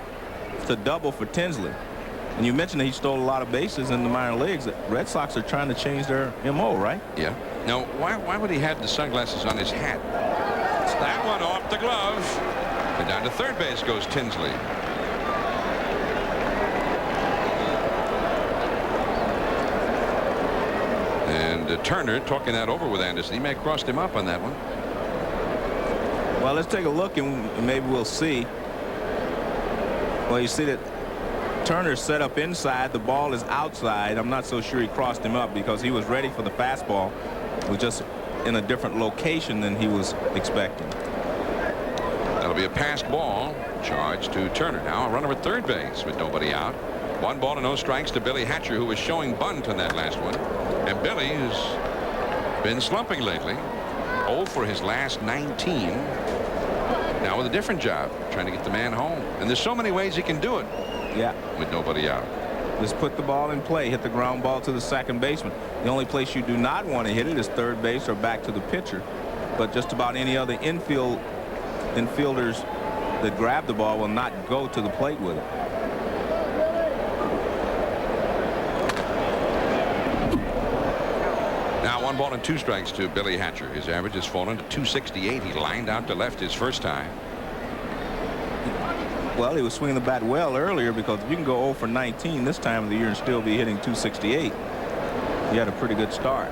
it's a double for Tinsley. And you mentioned that he stole a lot of bases in the minor leagues. The Red Sox are trying to change their MO, right? Yeah. Now, why would he have the sunglasses on his hat? That one off the glove. And down to third base goes Tinsley. And Turner talking that over with Anderson. He may have crossed him up on that one. Well, let's take a look and maybe we'll see. Well, you see that Turner's set up inside. The ball is outside. I'm not so sure he crossed him up because he was ready for the fastball. It was just in a different location than he was expecting. That'll be a passed ball. Charge to Turner. Now a runner at third base with nobody out. 1 ball and no strikes to Billy Hatcher, who was showing bunt on that last one. And Billy has been slumping lately. 0 for his last 19. Now with a different job, trying to get the man home. And there's so many ways he can do it. Yeah. With nobody out. Just put the ball in play. Hit the ground ball to the second baseman. The only place you do not want to hit it is third base or back to the pitcher. But just about any other infielders that grab the ball will not go to the plate with it. Now 1 ball and 2 strikes to Billy Hatcher. His average has fallen to 268. He lined out to left his first time. Well, he was swinging the bat well earlier, because if you can go 0 for 19 this time of the year and still be hitting 268, he had a pretty good start.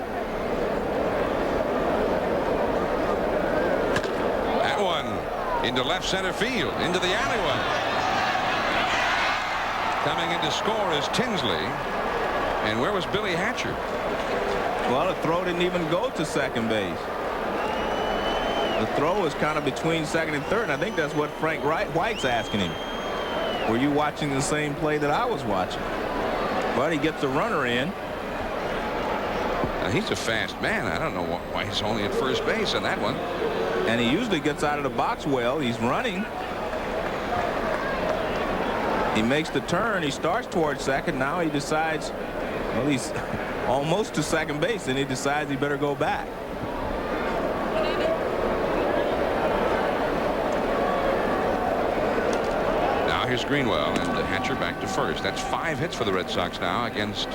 That one into left center field, into the alleyway. Coming in to score is Tinsley. And where was Billy Hatcher? Well, the throw didn't even go to second base. The throw is kind of between second and third, and I think that's what Frank White's asking him. Were you watching the same play that I was watching? But he gets the runner in. Now, he's a fast man. I don't know why he's only at first base on that one. And he usually gets out of the box well. He's running. He makes the turn. He starts towards second. Now he decides, well, he's almost to second base, and he decides he better go back. Here's Greenwell, and Hatcher back to first. That's 5 hits for the Red Sox now against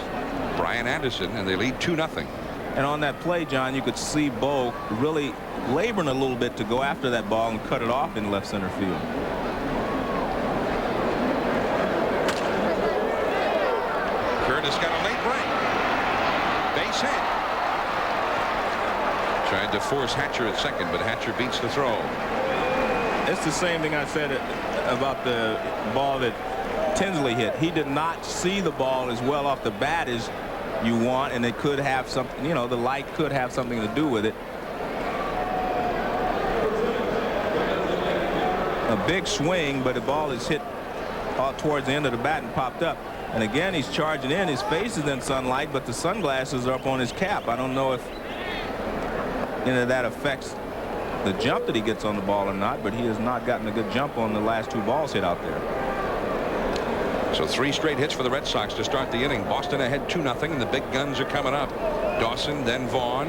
Brian Anderson, and they lead 2-0. And on that play, John, you could see Bo really laboring a little bit to go after that ball and cut it off in left center field. Curtis got a late break. Base hit. Tried to force Hatcher at second, but Hatcher beats the throw. It's the same thing I said about the ball that Tinsley hit. He did not see the ball as well off the bat as you want, and it could have something, you know, the light could have something to do with it. A big swing, but the ball is hit towards the end of the bat and popped up. And again, he's charging in. His face is in sunlight, but the sunglasses are up on his cap. I don't know if that affects the jump that he gets on the ball or not, but he has not gotten a good jump on the last 2 balls hit out there. So 3 straight hits for the Red Sox to start the inning. Boston ahead 2-0, and the big guns are coming up. Dawson, then Vaughn.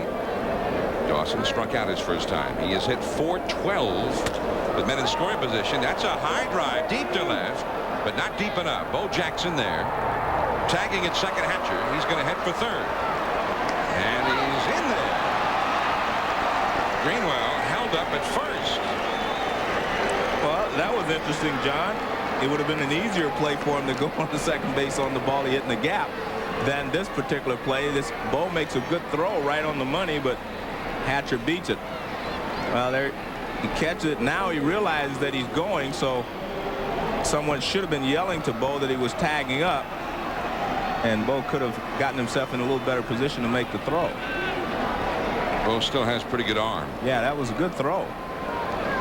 Dawson struck out his first time. He has hit .412 with men in scoring position. That's a high drive deep to left, but not deep enough. Bo Jackson there. Tagging at second, Hatcher. He's going to head for third. And he's in there. Greenwell held up at first. Well, that was interesting, John. It would have been an easier play for him to go on to second base on the ball he hit in the gap than this particular play. This Bo makes a good throw right on the money, but Hatcher beats it. Well, there he catches it. Now he realizes that he's going, so someone should have been yelling to Bo that he was tagging up, and Bo could have gotten himself in a little better position to make the throw. Bo still has pretty good arm. Yeah, that was a good throw.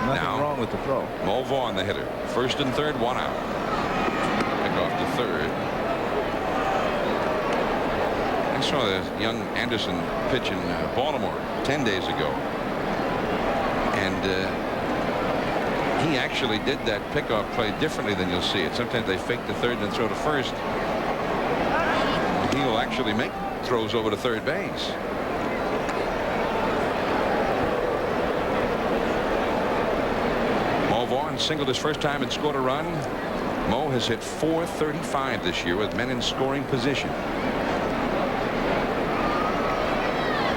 Nothing wrong with the throw. Mo Vaughn, the hitter. First and third, 1 out. Pick off to third. I saw the young Anderson pitch in Baltimore 10 days ago. And he actually did that pickoff play differently than you'll see it. Sometimes they fake the third and throw to first. He'll actually make throws over to third base. Vaughn singled his first time and scored a run. Mo has hit .435 this year with men in scoring position.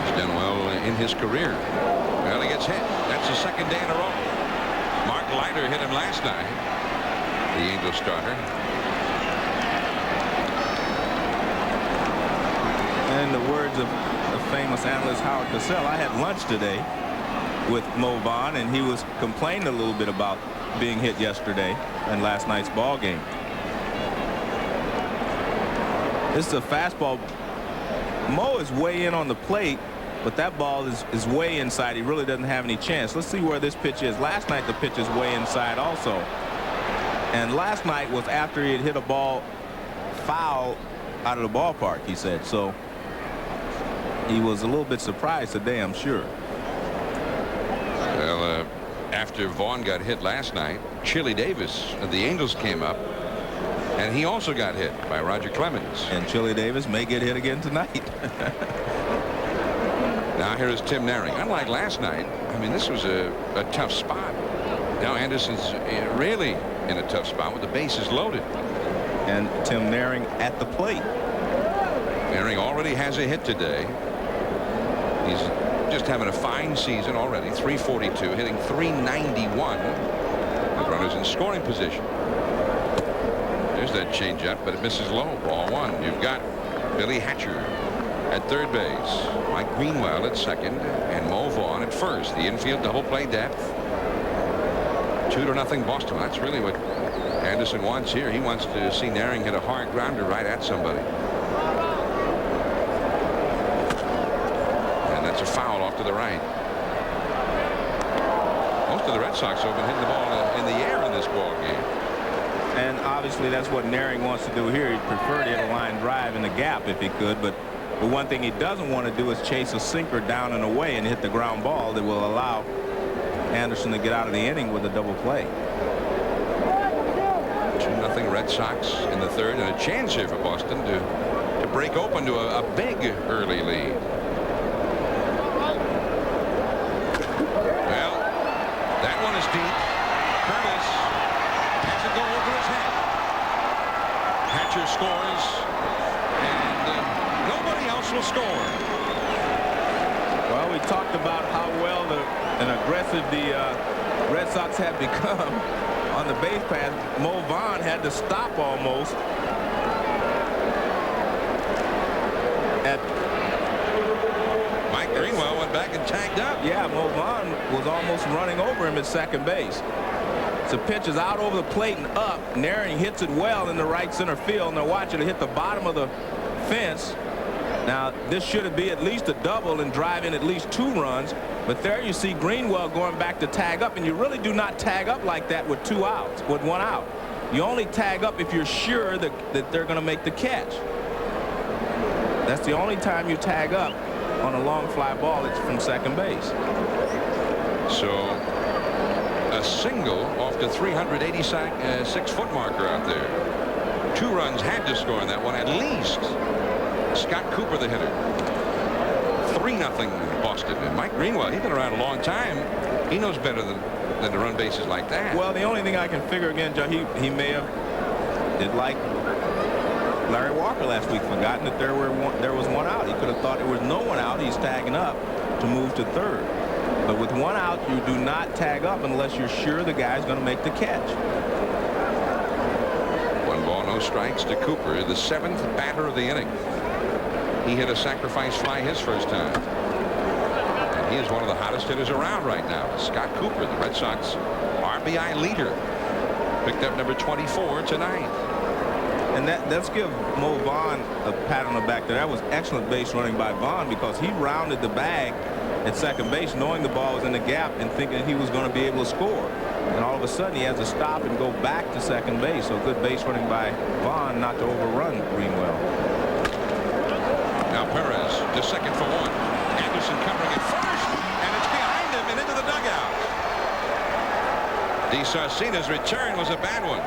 He's done well in his career. Well, he gets hit. That's the second day in a row. Mark Leiter hit him last night, the Angels starter. In the words of the famous analyst Howard Cosell, I had lunch today with Mo Vaughn, and he was complaining a little bit about being hit yesterday in last night's ball game. This is a fastball. Mo is way in on the plate, but that ball is way inside. He really doesn't have any chance. Let's see where this pitch is. Last night the pitch is way inside also, and last night was after he had hit a ball foul out of the ballpark, he said. So he was a little bit surprised today, I'm sure. Well, after Vaughn got hit last night, Chili Davis of the Angels came up, and he also got hit by Roger Clemens. And Chili Davis may get hit again tonight. Now here is Tim Naring. Unlike last night, I mean, this was a tough spot. Now Anderson's really in a tough spot with the bases loaded. And Tim Naring at the plate. Naring already has a hit today. He's just having a fine season already. .342, hitting .391 with runners in scoring position. There's that changeup, but it misses low. Ball 1. You've got Billy Hatcher at third base, Mike Greenwell at second, and Mo Vaughn at first. The infield double play depth. 2-0 Boston. That's really what Anderson wants here. He wants to see Naring hit a hard grounder right at somebody. A foul off to the right. Most of the Red Sox have been hitting the ball in the air in this ball game. And obviously that's what Naring wants to do here. He'd prefer to hit a line drive in the gap if he could, but the one thing he doesn't want to do is chase a sinker down and away and hit the ground ball that will allow Anderson to get out of the inning with a double play. 2-0 Red Sox in the third, and a chance here for Boston to break open to a big early lead. Deep. Curtis has it go over his head. Hatcher scores, and nobody else will score. Well, we talked about how well and aggressive the Red Sox have become on the base pass. Mo Vaughn had to stop almost at. Mike Greenwell went back and tagged up. Yeah, Mo Vaughn was almost running over him at second base. So pitch is out over the plate and up. Naring hits it well in the right center field. Now watch it hit the bottom of the fence. Now this should be at least a double and drive in at least 2 runs. But there you see Greenwell going back to tag up, and you really do not tag up like that with 2 outs, with 1 out. You only tag up if you're sure that they're going to make the catch. That's the only time you tag up on a long fly ball. It's from second base. So a single off the 386-foot marker out there. 2 runs had to score in that one at least. Scott Cooper, the hitter. 3-0 Boston. And Mike Greenwell, he's been around a long time. He knows better than to run bases like that. Well, the only thing I can figure again, Joe, he may have did like Larry Walker last week, forgotten that there was one out. He could have thought there was no one out. He's tagging up to move to third. But with one out, you do not tag up unless you're sure the guy's going to make the catch. 1 ball, no strikes to Cooper, the 7th batter of the inning. He hit a sacrifice fly his first time. And he is one of the hottest hitters around right now. Scott Cooper, the Red Sox RBI leader, picked up number 24 tonight. And let's give Mo Vaughn a pat on the back there. That was excellent base running by Vaughn, because he rounded the bag at second base knowing the ball was in the gap and thinking he was going to be able to score. And all of a sudden he has to stop and go back to second base. So good base running by Vaughn not to overrun Greenwell. Now Perez to second for 1. Anderson covering at first, and it's behind him and into the dugout. DeSarcina's return was a bad one.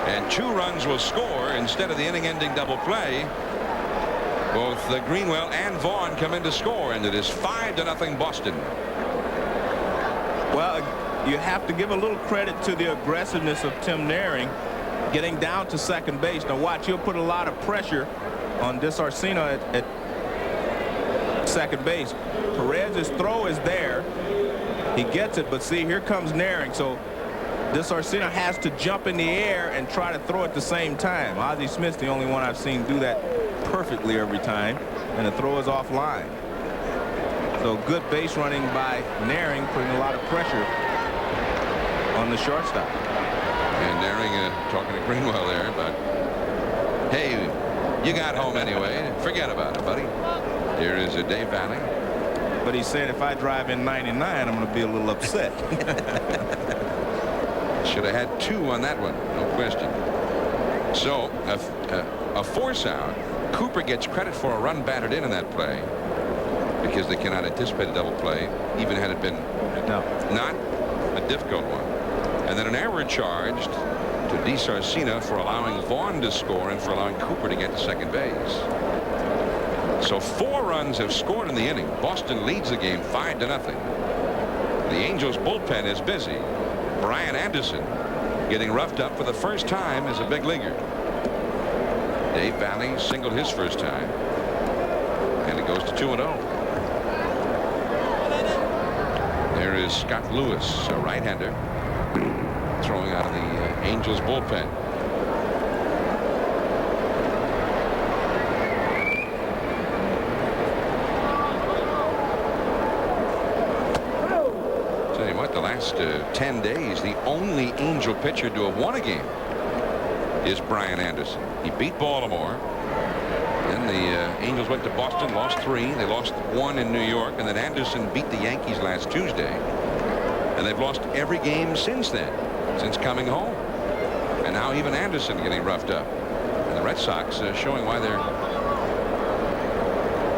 And 2 runs will score instead of the inning-ending double play. Both Greenwell and Vaughn come in to score, and it is 5-0 Boston. Well, you have to give a little credit to the aggressiveness of Tim Naring getting down to second base. Now watch, he'll put a lot of pressure on DeSarcina at second base. Perez's throw is there. He gets it, but see, here comes Naring. So DeSarcina has to jump in the air and try to throw at the same time. Ozzie Smith's the only one I've seen do that perfectly every time, and the throw is offline. So good base running by Naring, putting a lot of pressure on the shortstop. And Naring talking to Greenwell there about, hey, you got home anyway. Forget about it, buddy. Here is Dave Valley. But he's saying if I drive in 99, I'm going to be a little upset. Should have had 2 on that one, no question. So a force out. Cooper gets credit for a run batted in that play because they cannot anticipate a double play, even had it been not a difficult one. And then an error charged to DeSarcina for allowing Vaughn to score and for allowing Cooper to get to second base. So 4 runs have scored in the inning. Boston leads the game 5-0. The Angels bullpen is busy. Brian Anderson getting roughed up for the first time as a big leaguer. Dave Valley singled his first time, and it goes to 2-0. There is Scott Lewis, a right-hander, throwing out of the Angels bullpen. Tell you what, the last 10 days, the only Angel pitcher to have won a game is Brian Anderson. He beat Baltimore. Then the Angels went to Boston, lost 3. They lost 1 in New York, and then Anderson beat the Yankees last Tuesday. And they've lost every game since then, since coming home. And now even Anderson getting roughed up. And the Red Sox showing why they're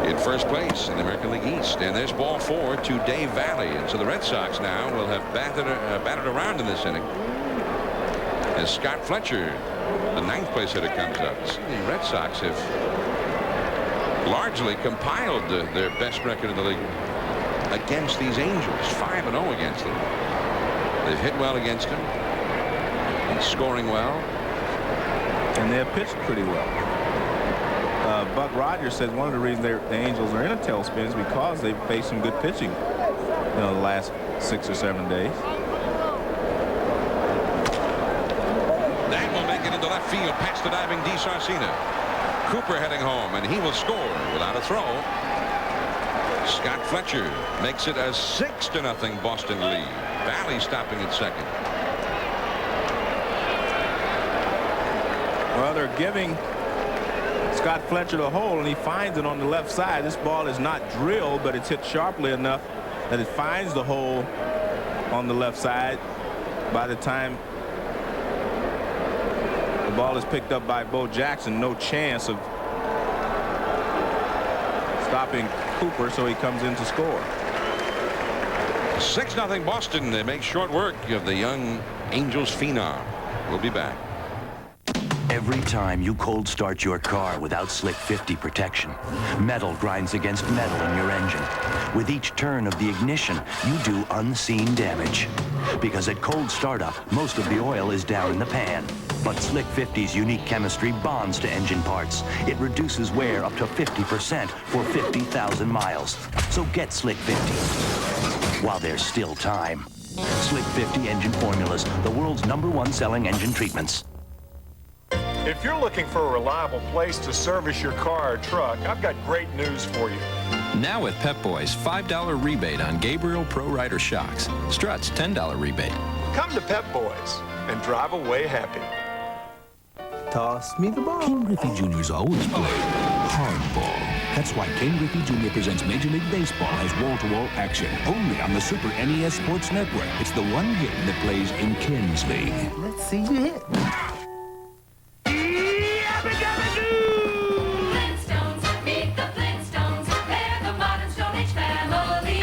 in first place in the American League East. And there's ball 4 to Dave Valley. And so the Red Sox now will have batted around in this inning as Scott Fletcher, the 9th place hitter, comes up. The Red Sox have largely compiled their best record in the league against these Angels. 5-0 against them. They've hit well against them and scoring well, and they have pitched pretty well. Buck Rogers says one of the reasons the Angels are in a tailspin is because they've faced some good pitching the last 6 or 7 days. That will make it into left field past the diving DeSarcina. Cooper heading home, and he will score without a throw. Scott Fletcher makes it a 6-0 Boston lead. Valley stopping at second. Well, they're giving Scott Fletcher the hole, and he finds it on the left side. This ball is not drilled, but it's hit sharply enough that it finds the hole on the left side. By the time The ball is picked up by Bo Jackson. No chance of stopping Cooper, so he comes in to score. 6-0 Boston. They make short work of the young Angels phenom. We'll be back. Every time you cold start your car without Slick 50 protection, metal grinds against metal in your engine. With each turn of the ignition, you do unseen damage. Because at cold startup, most of the oil is down in the pan. But Slick 50's unique chemistry bonds to engine parts. It reduces wear up to 50% for 50,000 miles. So get Slick 50 while there's still time. Slick 50 engine formulas, the world's #1 selling engine treatments. If you're looking for a reliable place to service your car or truck, I've got great news for you. Now with Pep Boys, $5 rebate on Gabriel Pro Rider shocks. Struts, $10 rebate. Come to Pep Boys and drive away happy. Toss me the ball. Ken Griffey Jr.'s always played hardball. That's why Ken Griffey Jr. presents Major League Baseball as wall-to-wall action, only on the Super NES Sports Network. It's the one game that plays in Ken's league. Let's see you hit. Flintstones, meet the Flintstones. They're the modern Stone Age family.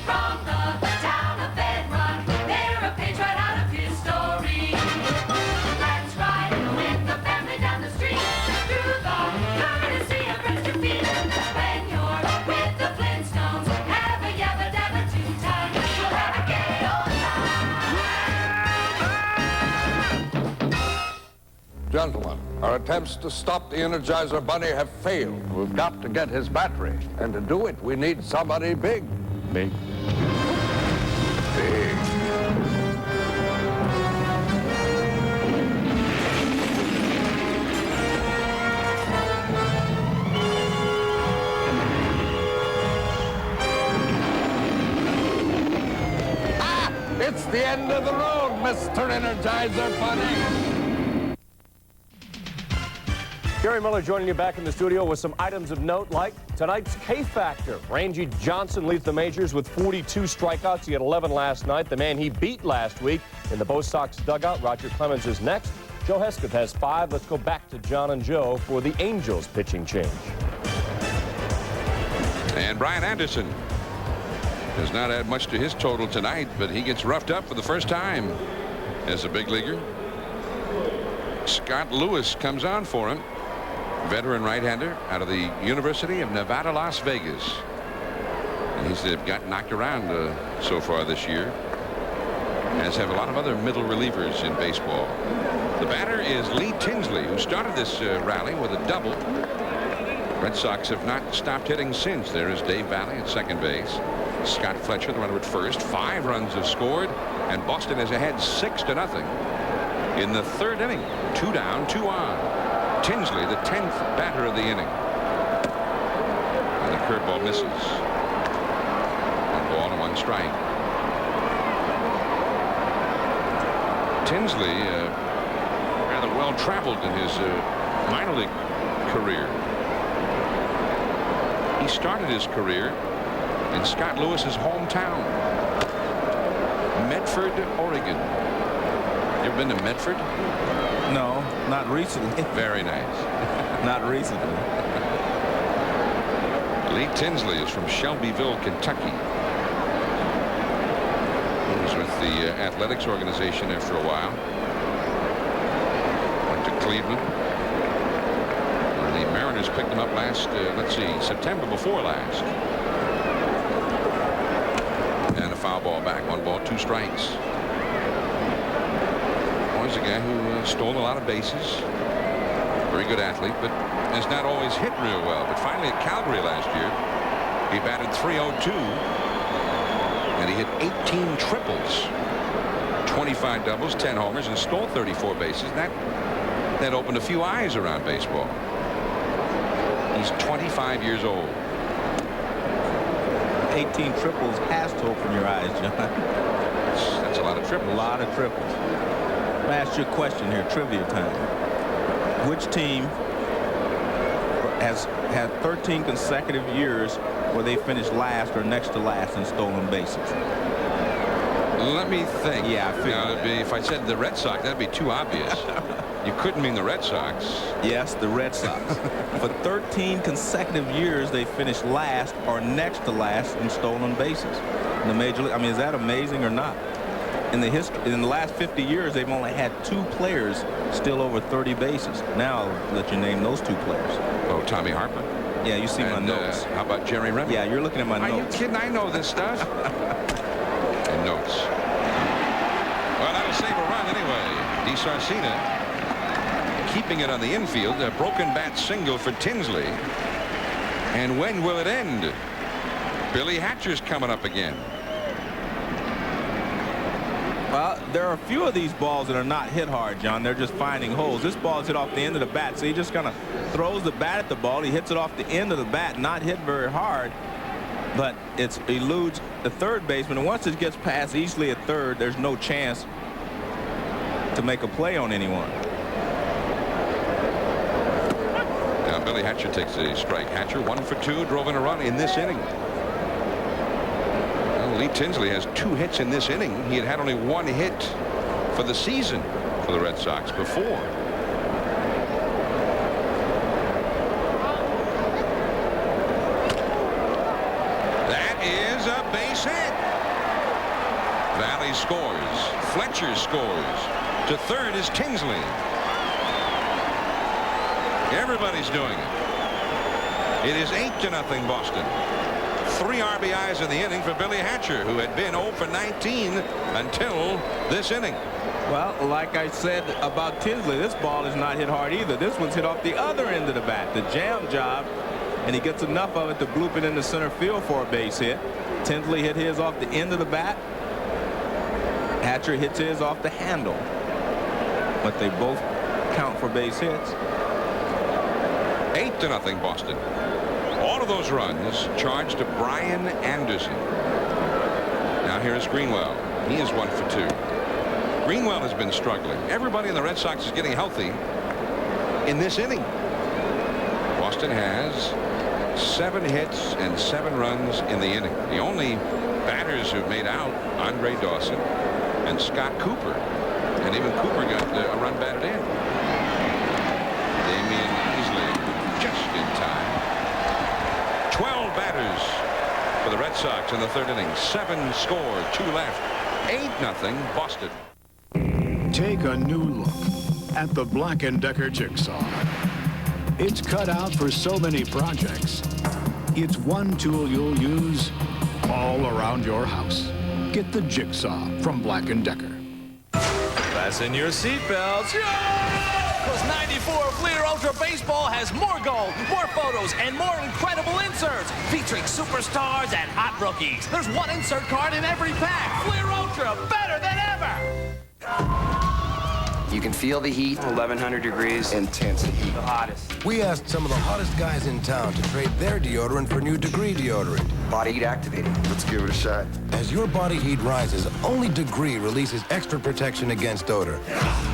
From the town of Bedrock, they're a page right out of history. Let's ride with the family down the street through the courtesy of Prester Pete. When you're with the Flintstones, have a yabba dabba 2 times. You'll have a gay old time. Gentlemen, our attempts to stop the Energizer Bunny have failed. We've got to get his battery. And to do it, we need somebody big. Big. Big. Ah! It's the end of the road, Mr. Energizer Bunny. Gary Miller joining you back in the studio with some items of note like tonight's K-Factor. Rangy Johnson leads the majors with 42 strikeouts. He had 11 last night. The man he beat last week in the Bo Sox dugout, Roger Clemens, is next. Joe Hesketh has 5. Let's go back to John and Joe for the Angels pitching change. And Brian Anderson does not add much to his total tonight, but he gets roughed up for the first time as a big leaguer. Scott Lewis comes on for him. Veteran right-hander out of the University of Nevada, Las Vegas. And he's got knocked around so far this year, as have a lot of other middle relievers in baseball. The batter is Lee Tinsley, who started this rally with a double. Red Sox have not stopped hitting since. There is Dave Valley at second base. Scott Fletcher, the runner at first. 5 runs have scored, and Boston is ahead 6-0 in the 3rd inning. 2 down, 2 on. Tinsley, the 10th batter of the inning. And the curveball misses. 1 ball and 1 strike. Tinsley, rather well traveled in his minor league career. He started his career in Scott Lewis's hometown, Medford, Oregon. You ever been to Medford? No, not recently. Very nice. Not recently. Lee Tinsley is from Shelbyville, Kentucky. He was with the athletics organization there for a while. Went to Cleveland. And the Mariners picked him up last, September before last. And a foul ball back. 1 ball, 2 strikes. He's a guy who stole a lot of bases. Very good athlete, but has not always hit real well. But finally at Calgary last year, he batted .302, and he hit 18 triples, 25 doubles, 10 homers, and stole 34 bases. That opened a few eyes around baseball. He's 25 years old. 18 triples has to open your eyes, John. That's a lot of triples. A lot of triples. Let me ask you a question here, trivia time. Which team has had 13 consecutive years where they finished last or next to last in stolen bases? Let me think. Yeah, I figured now, if I said the Red Sox, that'd be too obvious. You couldn't mean the Red Sox. Yes, the Red Sox. For 13 consecutive years, they finished last or next to last in stolen bases in the Major League. I mean, is that amazing or not? In the last 50 years, they've only had 2 players steal over 30 bases. Now I'll let you name those 2 players. Oh, Tommy Harper. Yeah, you see my notes. How about Jerry Remy? Yeah, you're looking at my notes. Are you kidding? I know this stuff. And notes. Well, that'll save a run anyway. DeSarcina keeping it on the infield. A broken bat single for Tinsley. And when will it end? Billy Hatcher's coming up again. Well, there are a few of these balls that are not hit hard, John. They're just finding holes. This ball is hit off the end of the bat, so he just kind of throws the bat at the ball. He hits it off the end of the bat, not hit very hard, but it eludes the third baseman. And once it gets past easily at third, there's no chance to make a play on anyone. Now Billy Hatcher takes a strike. Hatcher 1 for 2, drove in a run in this inning. Lee Tinsley has 2 hits in this inning. He had only 1 hit for the season for the Red Sox before. That is a base hit. Valley scores. Fletcher scores. To third is Tinsley. Everybody's doing it. It is 8-0 Boston. 3 RBIs in the inning for Billy Hatcher, who had been 0 for 19 until this inning. Well, like I said about Tinsley, this ball is not hit hard either. This one's hit off the other end of the bat, the jam job, and he gets enough of it to bloop it into center field for a base hit. Tinsley hit his off the end of the bat. Hatcher hits his off the handle, but they both count for base hits. 8-0 Boston. All of those runs charged to Brian Anderson. Now here is Greenwell. He is 1 for 2. Greenwell has been struggling. Everybody in the Red Sox is getting healthy in this inning. Boston has 7 hits and 7 runs in the inning. The only batters who've made out, Andre Dawson and Scott Cooper. And even Cooper got a run batted in. Damian Easley just in time. 12 batters for the Red Sox in the 3rd inning. 7 scored, 2 left. 8-0 Boston. Take a new look at the Black & Decker jigsaw. It's cut out for so many projects. It's one tool you'll use all around your house. Get the jigsaw from Black & Decker. Fasten your seatbelts. Because 94 Fleer Ultra Baseball has more gold, more photos, and more incredible inserts featuring superstars and hot rookies. There's 1 insert card in every pack. Fleer Ultra, better than ever. You can feel the heat. 1,100 degrees. Intense heat. The hottest. We asked some of the hottest guys in town to trade their deodorant for new Degree deodorant. Body heat activated. Let's give it a shot. As your body heat rises, only Degree releases extra protection against odor.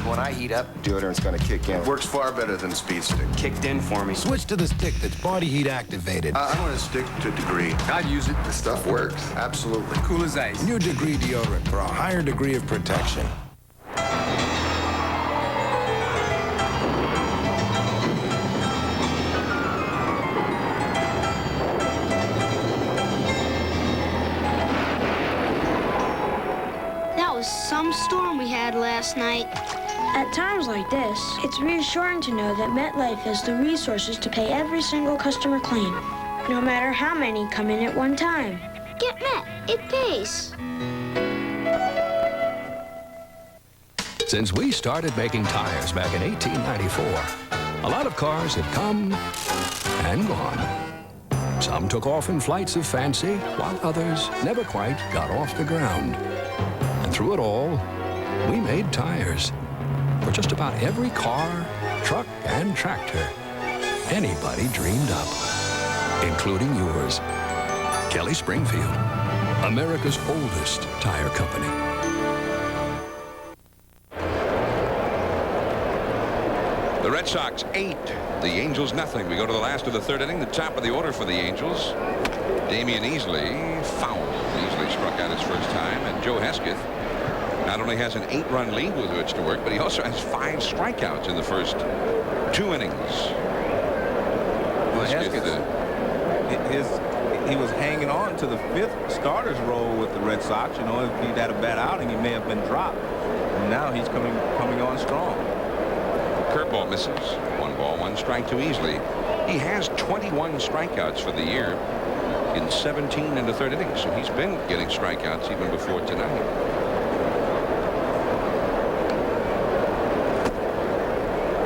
When I heat up, deodorant's gonna kick in. Works far better than Speed Stick. Kicked in for me. Switch to the stick that's body heat activated. I'm gonna stick to Degree. I'd use it. The stuff works. Absolutely. Cool as ice. New Degree deodorant for a higher degree of protection. Some storm we had last night. At times like this, it's reassuring to know that MetLife has the resources to pay every single customer claim, no matter how many come in at one time. Get Met. It pays. Since we started making tires back in 1894, a lot of cars have come and gone. Some took off in flights of fancy, while others never quite got off the ground. And through it all, we made tires for just about every car, truck, and tractor anybody dreamed up, including yours. Kelly Springfield, America's oldest tire company. The Red Sox 8, the Angels nothing. We go to the last of the 3rd inning, the top of the order for the Angels. Damian Easley fouled. Easley struck out his first time, and Joe Hesketh not only has an 8-run lead with which to work, but he also has 5 strikeouts in the first 2 innings. Well, he was hanging on to the 5th starter's role with the Red Sox. You know, if he'd had a bad outing, he may have been dropped. And now he's coming on strong. Curveball misses. 1 ball, 1 strike to Easley. He has 21 strikeouts for the year in 17 in the 3rd inning, so he's been getting strikeouts even before tonight.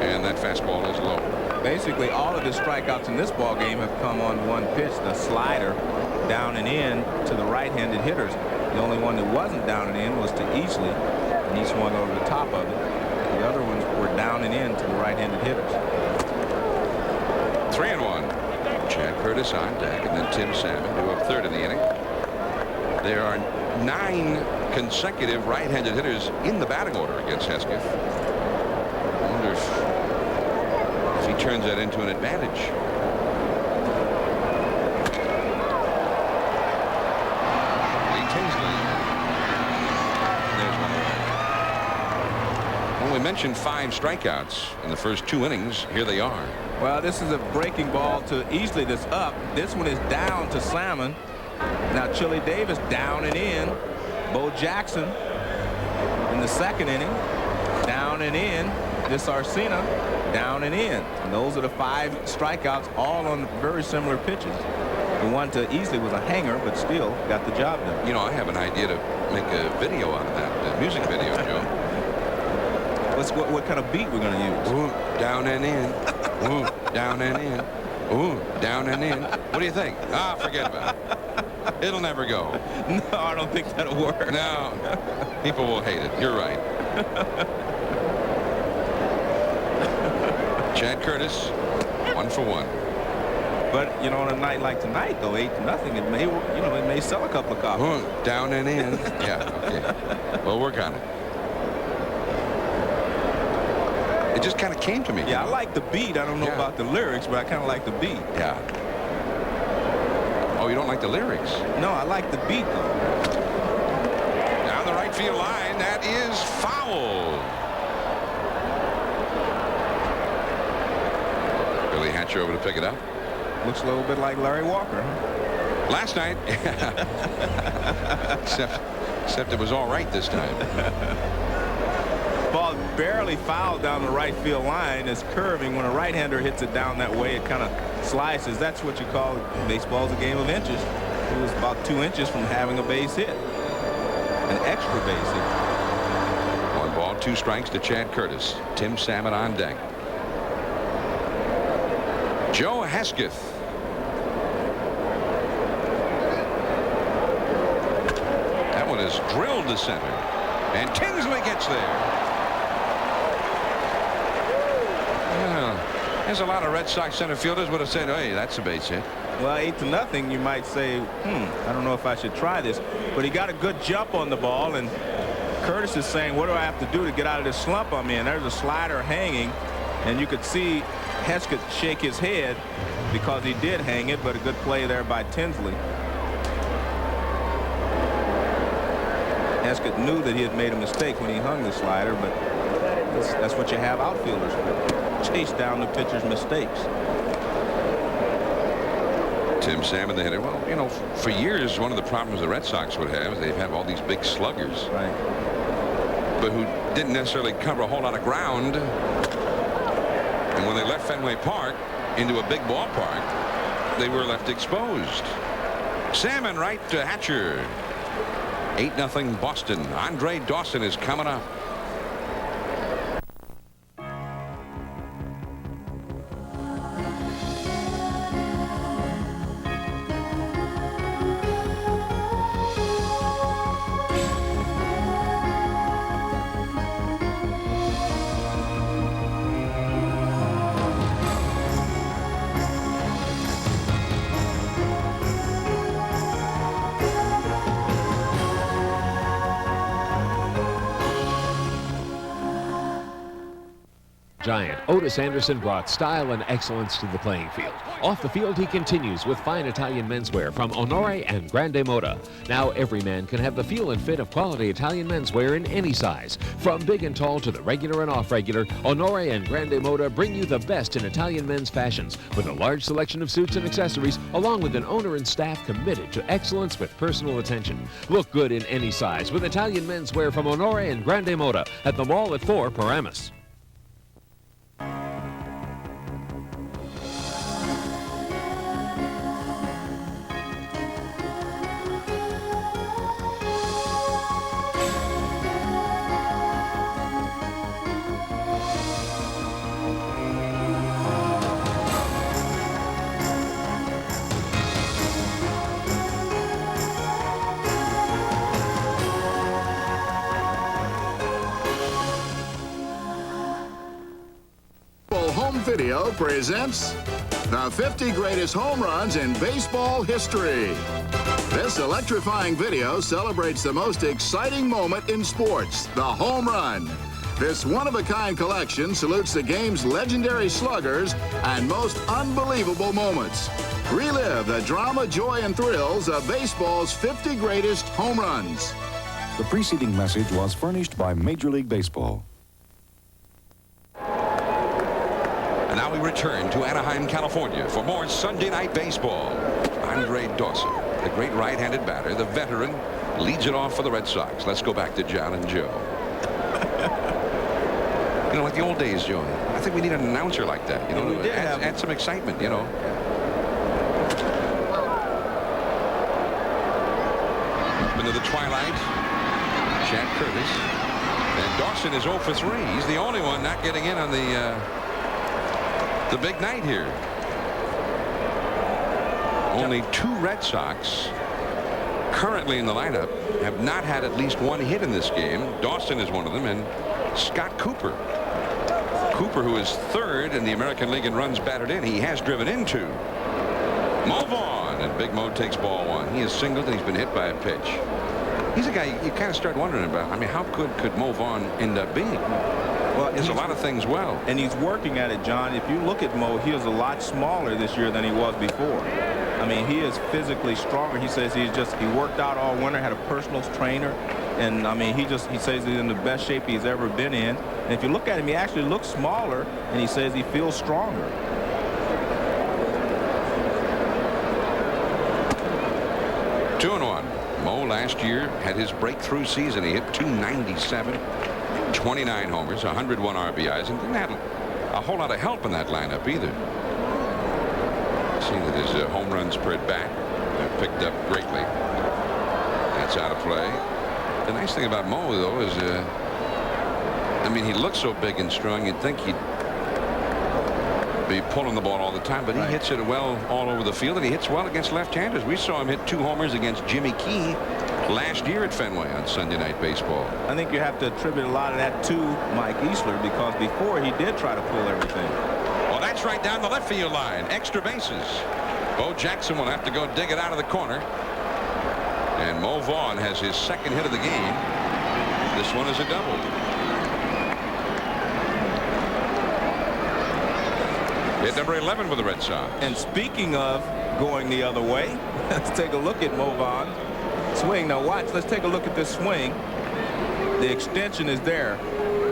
And that fastball is low. Basically, all of his strikeouts in this ball game have come on one pitch, the slider, down and in to the right-handed hitters. The only one that wasn't down and in was to Easley, and he swung over the top of it. The other ones were down and in to the right-handed hitters. 3-1. Chad Curtis on deck, and then Tim Salmon do up 3rd in the inning. There are 9 consecutive right-handed hitters in the batting order against Hesketh. I wonder if he turns that into an advantage. Lee Tinsley. There's one. When we mentioned 5 strikeouts in the first 2 innings, here they are. Well, this is a breaking ball to Easley that's up. This one is down to Salmon. Now Chili Davis down and in. Bo Jackson in the 2nd inning. Down and in. This Arcina down and in. And those are the 5 strikeouts, all on very similar pitches. The one to Easley was a hanger, but still got the job done. You know, I have an idea to make a video out of that, a music video, Joe. What kind of beat we're going to use? Ooh, down and in. Ooh, down and in. Ooh, down and in. What do you think? Ah, forget about it. It'll never go. No, I don't think that'll work. No, people will hate it. You're right. Chad Curtis, 1 for 1. But you know, on a night like tonight, though, 8-0, it may, it may sell a couple of copies. Ooh, down and in. Yeah, okay. We'll work on it. It just kind of came to me. Yeah, I like the beat. I don't know about the lyrics, but I kind of like the beat. Yeah. Oh, you don't like the lyrics? No, I like the beat, though. Down the right field line, that is foul. Billy Hatcher over to pick it up. Looks a little bit like Larry Walker, huh? Last night. except it was all right this time. Ball barely fouled down the right field line. It's curving. When a right-hander hits it down that way, it kind of slices. That's what you call baseball's a game of inches. It was about 2 inches from having a base hit, an extra base hit. 1 ball, 2 strikes to Chad Curtis. Tim Salmon on deck. Joe Hesketh. That one is drilled to center, and Tinsley gets there. There's a lot of Red Sox center fielders would have said, hey, that's a base hit. Well, 8-0, you might say, I don't know if I should try this. But he got a good jump on the ball, and Curtis is saying, what do I have to do to get out of this slump I'm in? There's a slider hanging, and you could see Hesketh shake his head because he did hang it, but a good play there by Tinsley. Hesketh knew that he had made a mistake when he hung the slider, but that's what you have outfielders for. Chase down the pitcher's mistakes. Tim Salmon, the hitter. Well, you know, for years, one of the problems the Red Sox would have is they've had all these big sluggers. Right. But who didn't necessarily cover a whole lot of ground. And when they left Fenway Park into a big ballpark, they were left exposed. Salmon right to Hatcher. 8-0 Boston. Andre Dawson is coming up. Giant Otis Anderson brought style and excellence to the playing field. Off the field, he continues with fine Italian menswear from Onore and Grande Moda. Now every man can have the feel and fit of quality Italian menswear in any size. From big and tall to the regular and off-regular, Onore and Grande Moda bring you the best in Italian men's fashions with a large selection of suits and accessories, along with an owner and staff committed to excellence with personal attention. Look good in any size with Italian menswear from Onore and Grande Moda at the mall at 4 Paramus. Home Video presents the 50 greatest home runs in baseball history. This electrifying video celebrates the most exciting moment in sports, the home run. This one-of-a-kind collection salutes the game's legendary sluggers and most unbelievable moments. Relive the drama, joy, and thrills of baseball's 50 greatest home runs. The preceding message was furnished by Major League Baseball. And now we return to Anaheim, California for more Sunday Night Baseball. Andre Dawson, the great right-handed batter, the veteran, leads it off for the Red Sox. Let's go back to John and Joe. You know, like the old days, Joe. I think we need an announcer like that. You know, we did add some excitement, you know. Into the twilight, Chad Curtis. And Dawson is 0 for 3. He's the only one not getting in on the big night here. Only 2 Red Sox currently in the lineup have not had at least 1 hit in this game. Dawson is one of them, and Scott Cooper. Cooper, who is 3rd in the American League in runs batted in, he has driven into Mo Vaughn, and Big Mo takes ball 1. He is singled, and he's been hit by a pitch. He's a guy you kind of start wondering about. I mean, how good could Mo Vaughn end up being? Well, there's a lot of things well. And he's working at it, John. If you look at Mo, he is a lot smaller this year than he was before. I mean, he is physically stronger. He says he worked out all winter, had a personal trainer. And, I mean, he says he's in the best shape he's ever been in. And if you look at him, he actually looks smaller, and he says he feels stronger. Two and 1. Mo last year had his breakthrough season. He hit .297, 29 homers, 101 RBIs, and didn't have a whole lot of help in that lineup either. See that his home runs per at bat have picked up greatly. That's out of play. The nice thing about Mo, though, is I mean, he looks so big and strong, you'd think he'd be pulling the ball all the time, but he hits it well all over the field, and he hits well against left-handers. We saw him hit 2 homers against Jimmy Key last year at Fenway on Sunday Night Baseball. I think you have to attribute a lot of that to Mike Easler, because before he did try to pull everything. Well, that's right down the left field line. Extra bases. Bo Jackson will have to go dig it out of the corner. And Mo Vaughn has his 2nd hit of the game. This one is a double. Hit number 11 for the Red Sox. And speaking of going the other way, let's take a look at Mo Vaughn. Swing. Now watch. Let's take a look at this swing. The extension is there.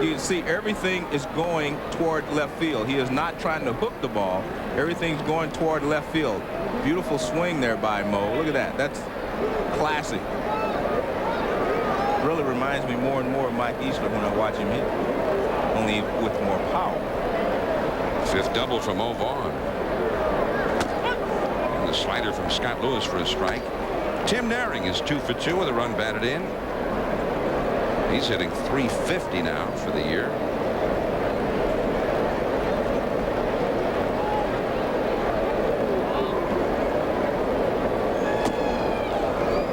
You can see everything is going toward left field. He is not trying to hook the ball. Everything's going toward left field. Beautiful swing there by Mo. Look at that. That's classic. Really reminds me more and more of Mike Easler when I watch him hit, only with more power. 5th double from Mo Vaughn. And the slider from Scott Lewis for a strike. Tim Naring is 2 for 2 with a run batted in. He's hitting .350 now for the year.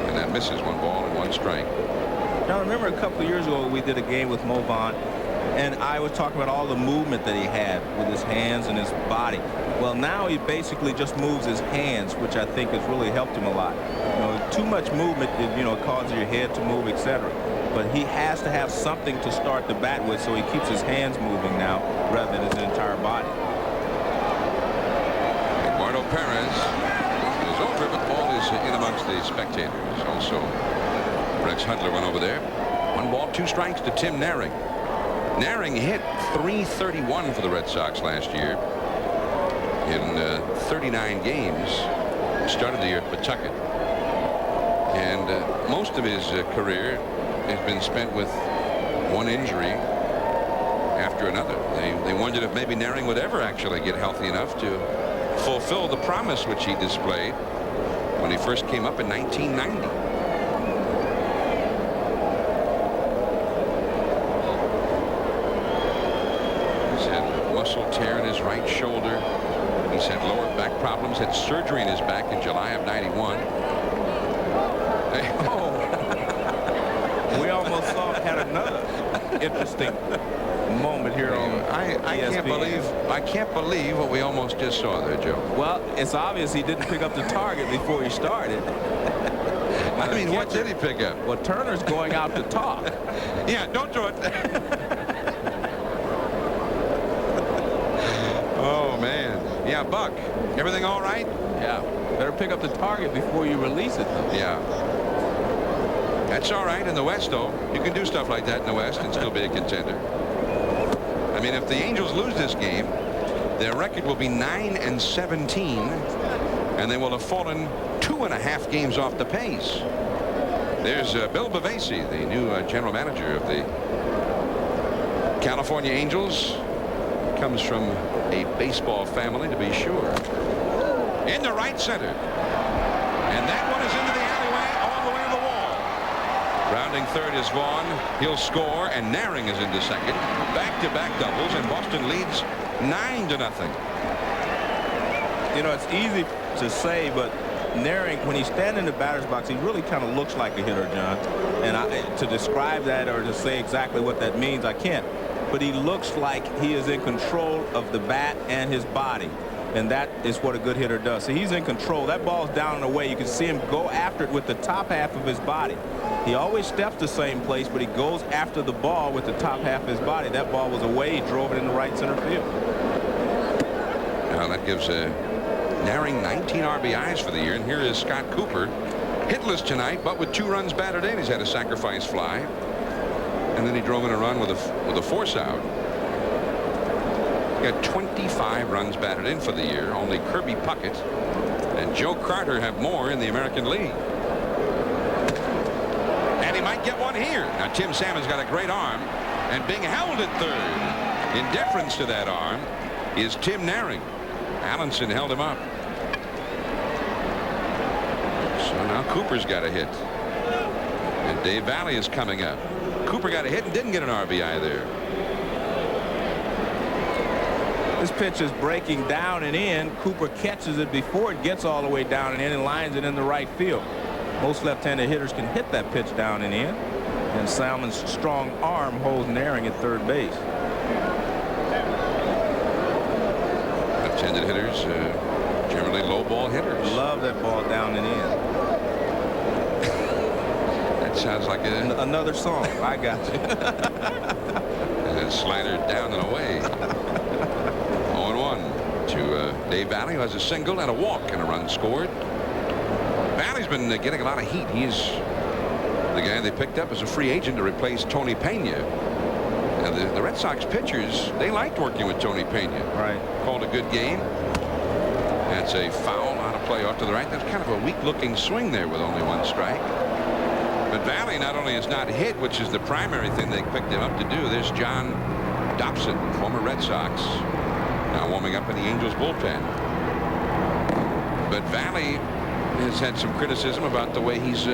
And that misses. 1 ball and 1 strike. Now remember, a couple of years ago we did a game with Mo Vaughn, and I was talking about all the movement that he had with his hands and his body. Well, now he basically just moves his hands, which I think has really helped him a lot. You know, too much movement, you know, causes your head to move, etc. but he has to have something to start the bat with, so he keeps his hands moving now rather than his entire body. Eduardo Perez is over, but the ball is in amongst the spectators. Also, Rex Hudler went over there. 1 ball, 2 strikes to Tim Naring. Naring hit .331 for the Red Sox last year in 39 games. He started the year at Pawtucket. And most of his career has been spent with one injury after another. They wondered if maybe Naring would ever actually get healthy enough to fulfill the promise which he displayed when he first came up in 1990. Muscle tear in his right shoulder. He's had lower back problems, had surgery in his back in July of '91. We almost had another interesting moment here on ESPN. I can't believe what we almost just saw there, Joe. Well, it's obvious he didn't pick up the target before he started. I mean, what did he pick up? Well, Turner's going out to talk. Yeah, don't throw it. Oh, man. Yeah, Buck, everything all right? Yeah. Better pick up the target before you release it, though. Yeah. That's all right in the West, though. You can do stuff like that in the West and still be a contender. I mean, if the Angels lose this game, their record will be 9-17, and they will have fallen 2.5 games off the pace. There's Bill Bavasi, the new general manager of the California Angels. Comes from a baseball family, to be sure. In the right center. And that one is into the alleyway, all the way to the wall. Rounding third is Vaughn. He'll score, and Naring is into second. Back-to-back doubles, and Boston leads 9-0. You know, it's easy to say, but Naring, when he's standing in the batter's box, he really kind of looks like a hitter, John. And to describe that or to say exactly what that means, I can't. But he looks like he is in control of the bat and his body. And that is what a good hitter does. So he's in control. That ball's down and away. You can see him go after it with the top half of his body. He always steps the same place, but he goes after the ball with the top half of his body. That ball was away. He drove it in the right center field. Now that gives Naring 19 RBIs for the year. And here is Scott Cooper. Hitless tonight, but with 2 runs batted in. He's had a sacrifice fly. And then he drove in a run with a force out. He got 25 runs batted in for the year. Only Kirby Puckett and Joe Carter have more in the American League. And he might get one here. Now Tim Salmon's got a great arm and being held at third. In deference to that arm is Tim Naring. Allenson held him up. So now Cooper's got a hit. And Dave Valley is coming up. Cooper got a hit and didn't get an RBI there. This pitch is breaking down and in. Cooper catches it before it gets all the way down and in and lines it in the right field. Most left-handed hitters can hit that pitch down and in. And Salmon's strong arm holds Naring at third base. Left-handed hitters, generally low ball hitters. Love that ball down and in. Sounds like another song. I got you. And then slider down and away. 0-1 to Dave Valley, who has a single and a walk and a run scored. Valley's been getting a lot of heat. He's the guy they picked up as a free agent to replace Tony Pena. Now the Red Sox pitchers, they liked working with Tony Pena. Right. Called a good game. That's a foul on a play off to the right. That's kind of a weak-looking swing there with only 1 strike. But Valley not only is not hit, which is the primary thing they picked him up to do. There's John Dobson, former Red Sox, now warming up in the Angels bullpen. But Valley has had some criticism about the way he's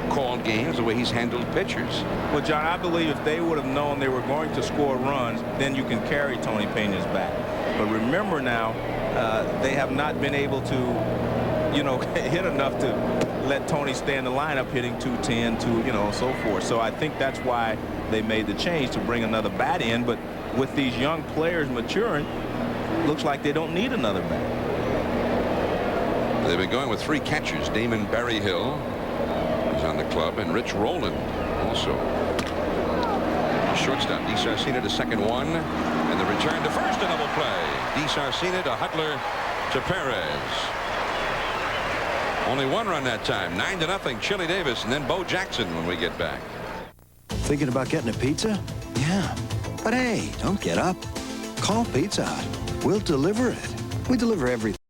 called games, the way he's handled pitchers. Well, John, I believe if they would have known they were going to score runs, then you can carry Tony Pena's bat. But remember now, they have not been able to, hit enough to let Tony stay in the lineup hitting 210, so forth. So I think that's why they made the change to bring another bat in. But with these young players maturing, looks like they don't need another bat. They've been going with 3 catchers. Damon Berryhill is on the club, and Rich Rowland also. shortstop. DiSarcina to second one. And the return to first, a double play. DiSarcina to Hutler to Perez. Only one run that time. 9-0. Chili Davis and then Bo Jackson when we get back. Thinking about getting a pizza? Yeah. But hey, don't get up. Call Pizza Hut. We'll deliver it. We deliver everything.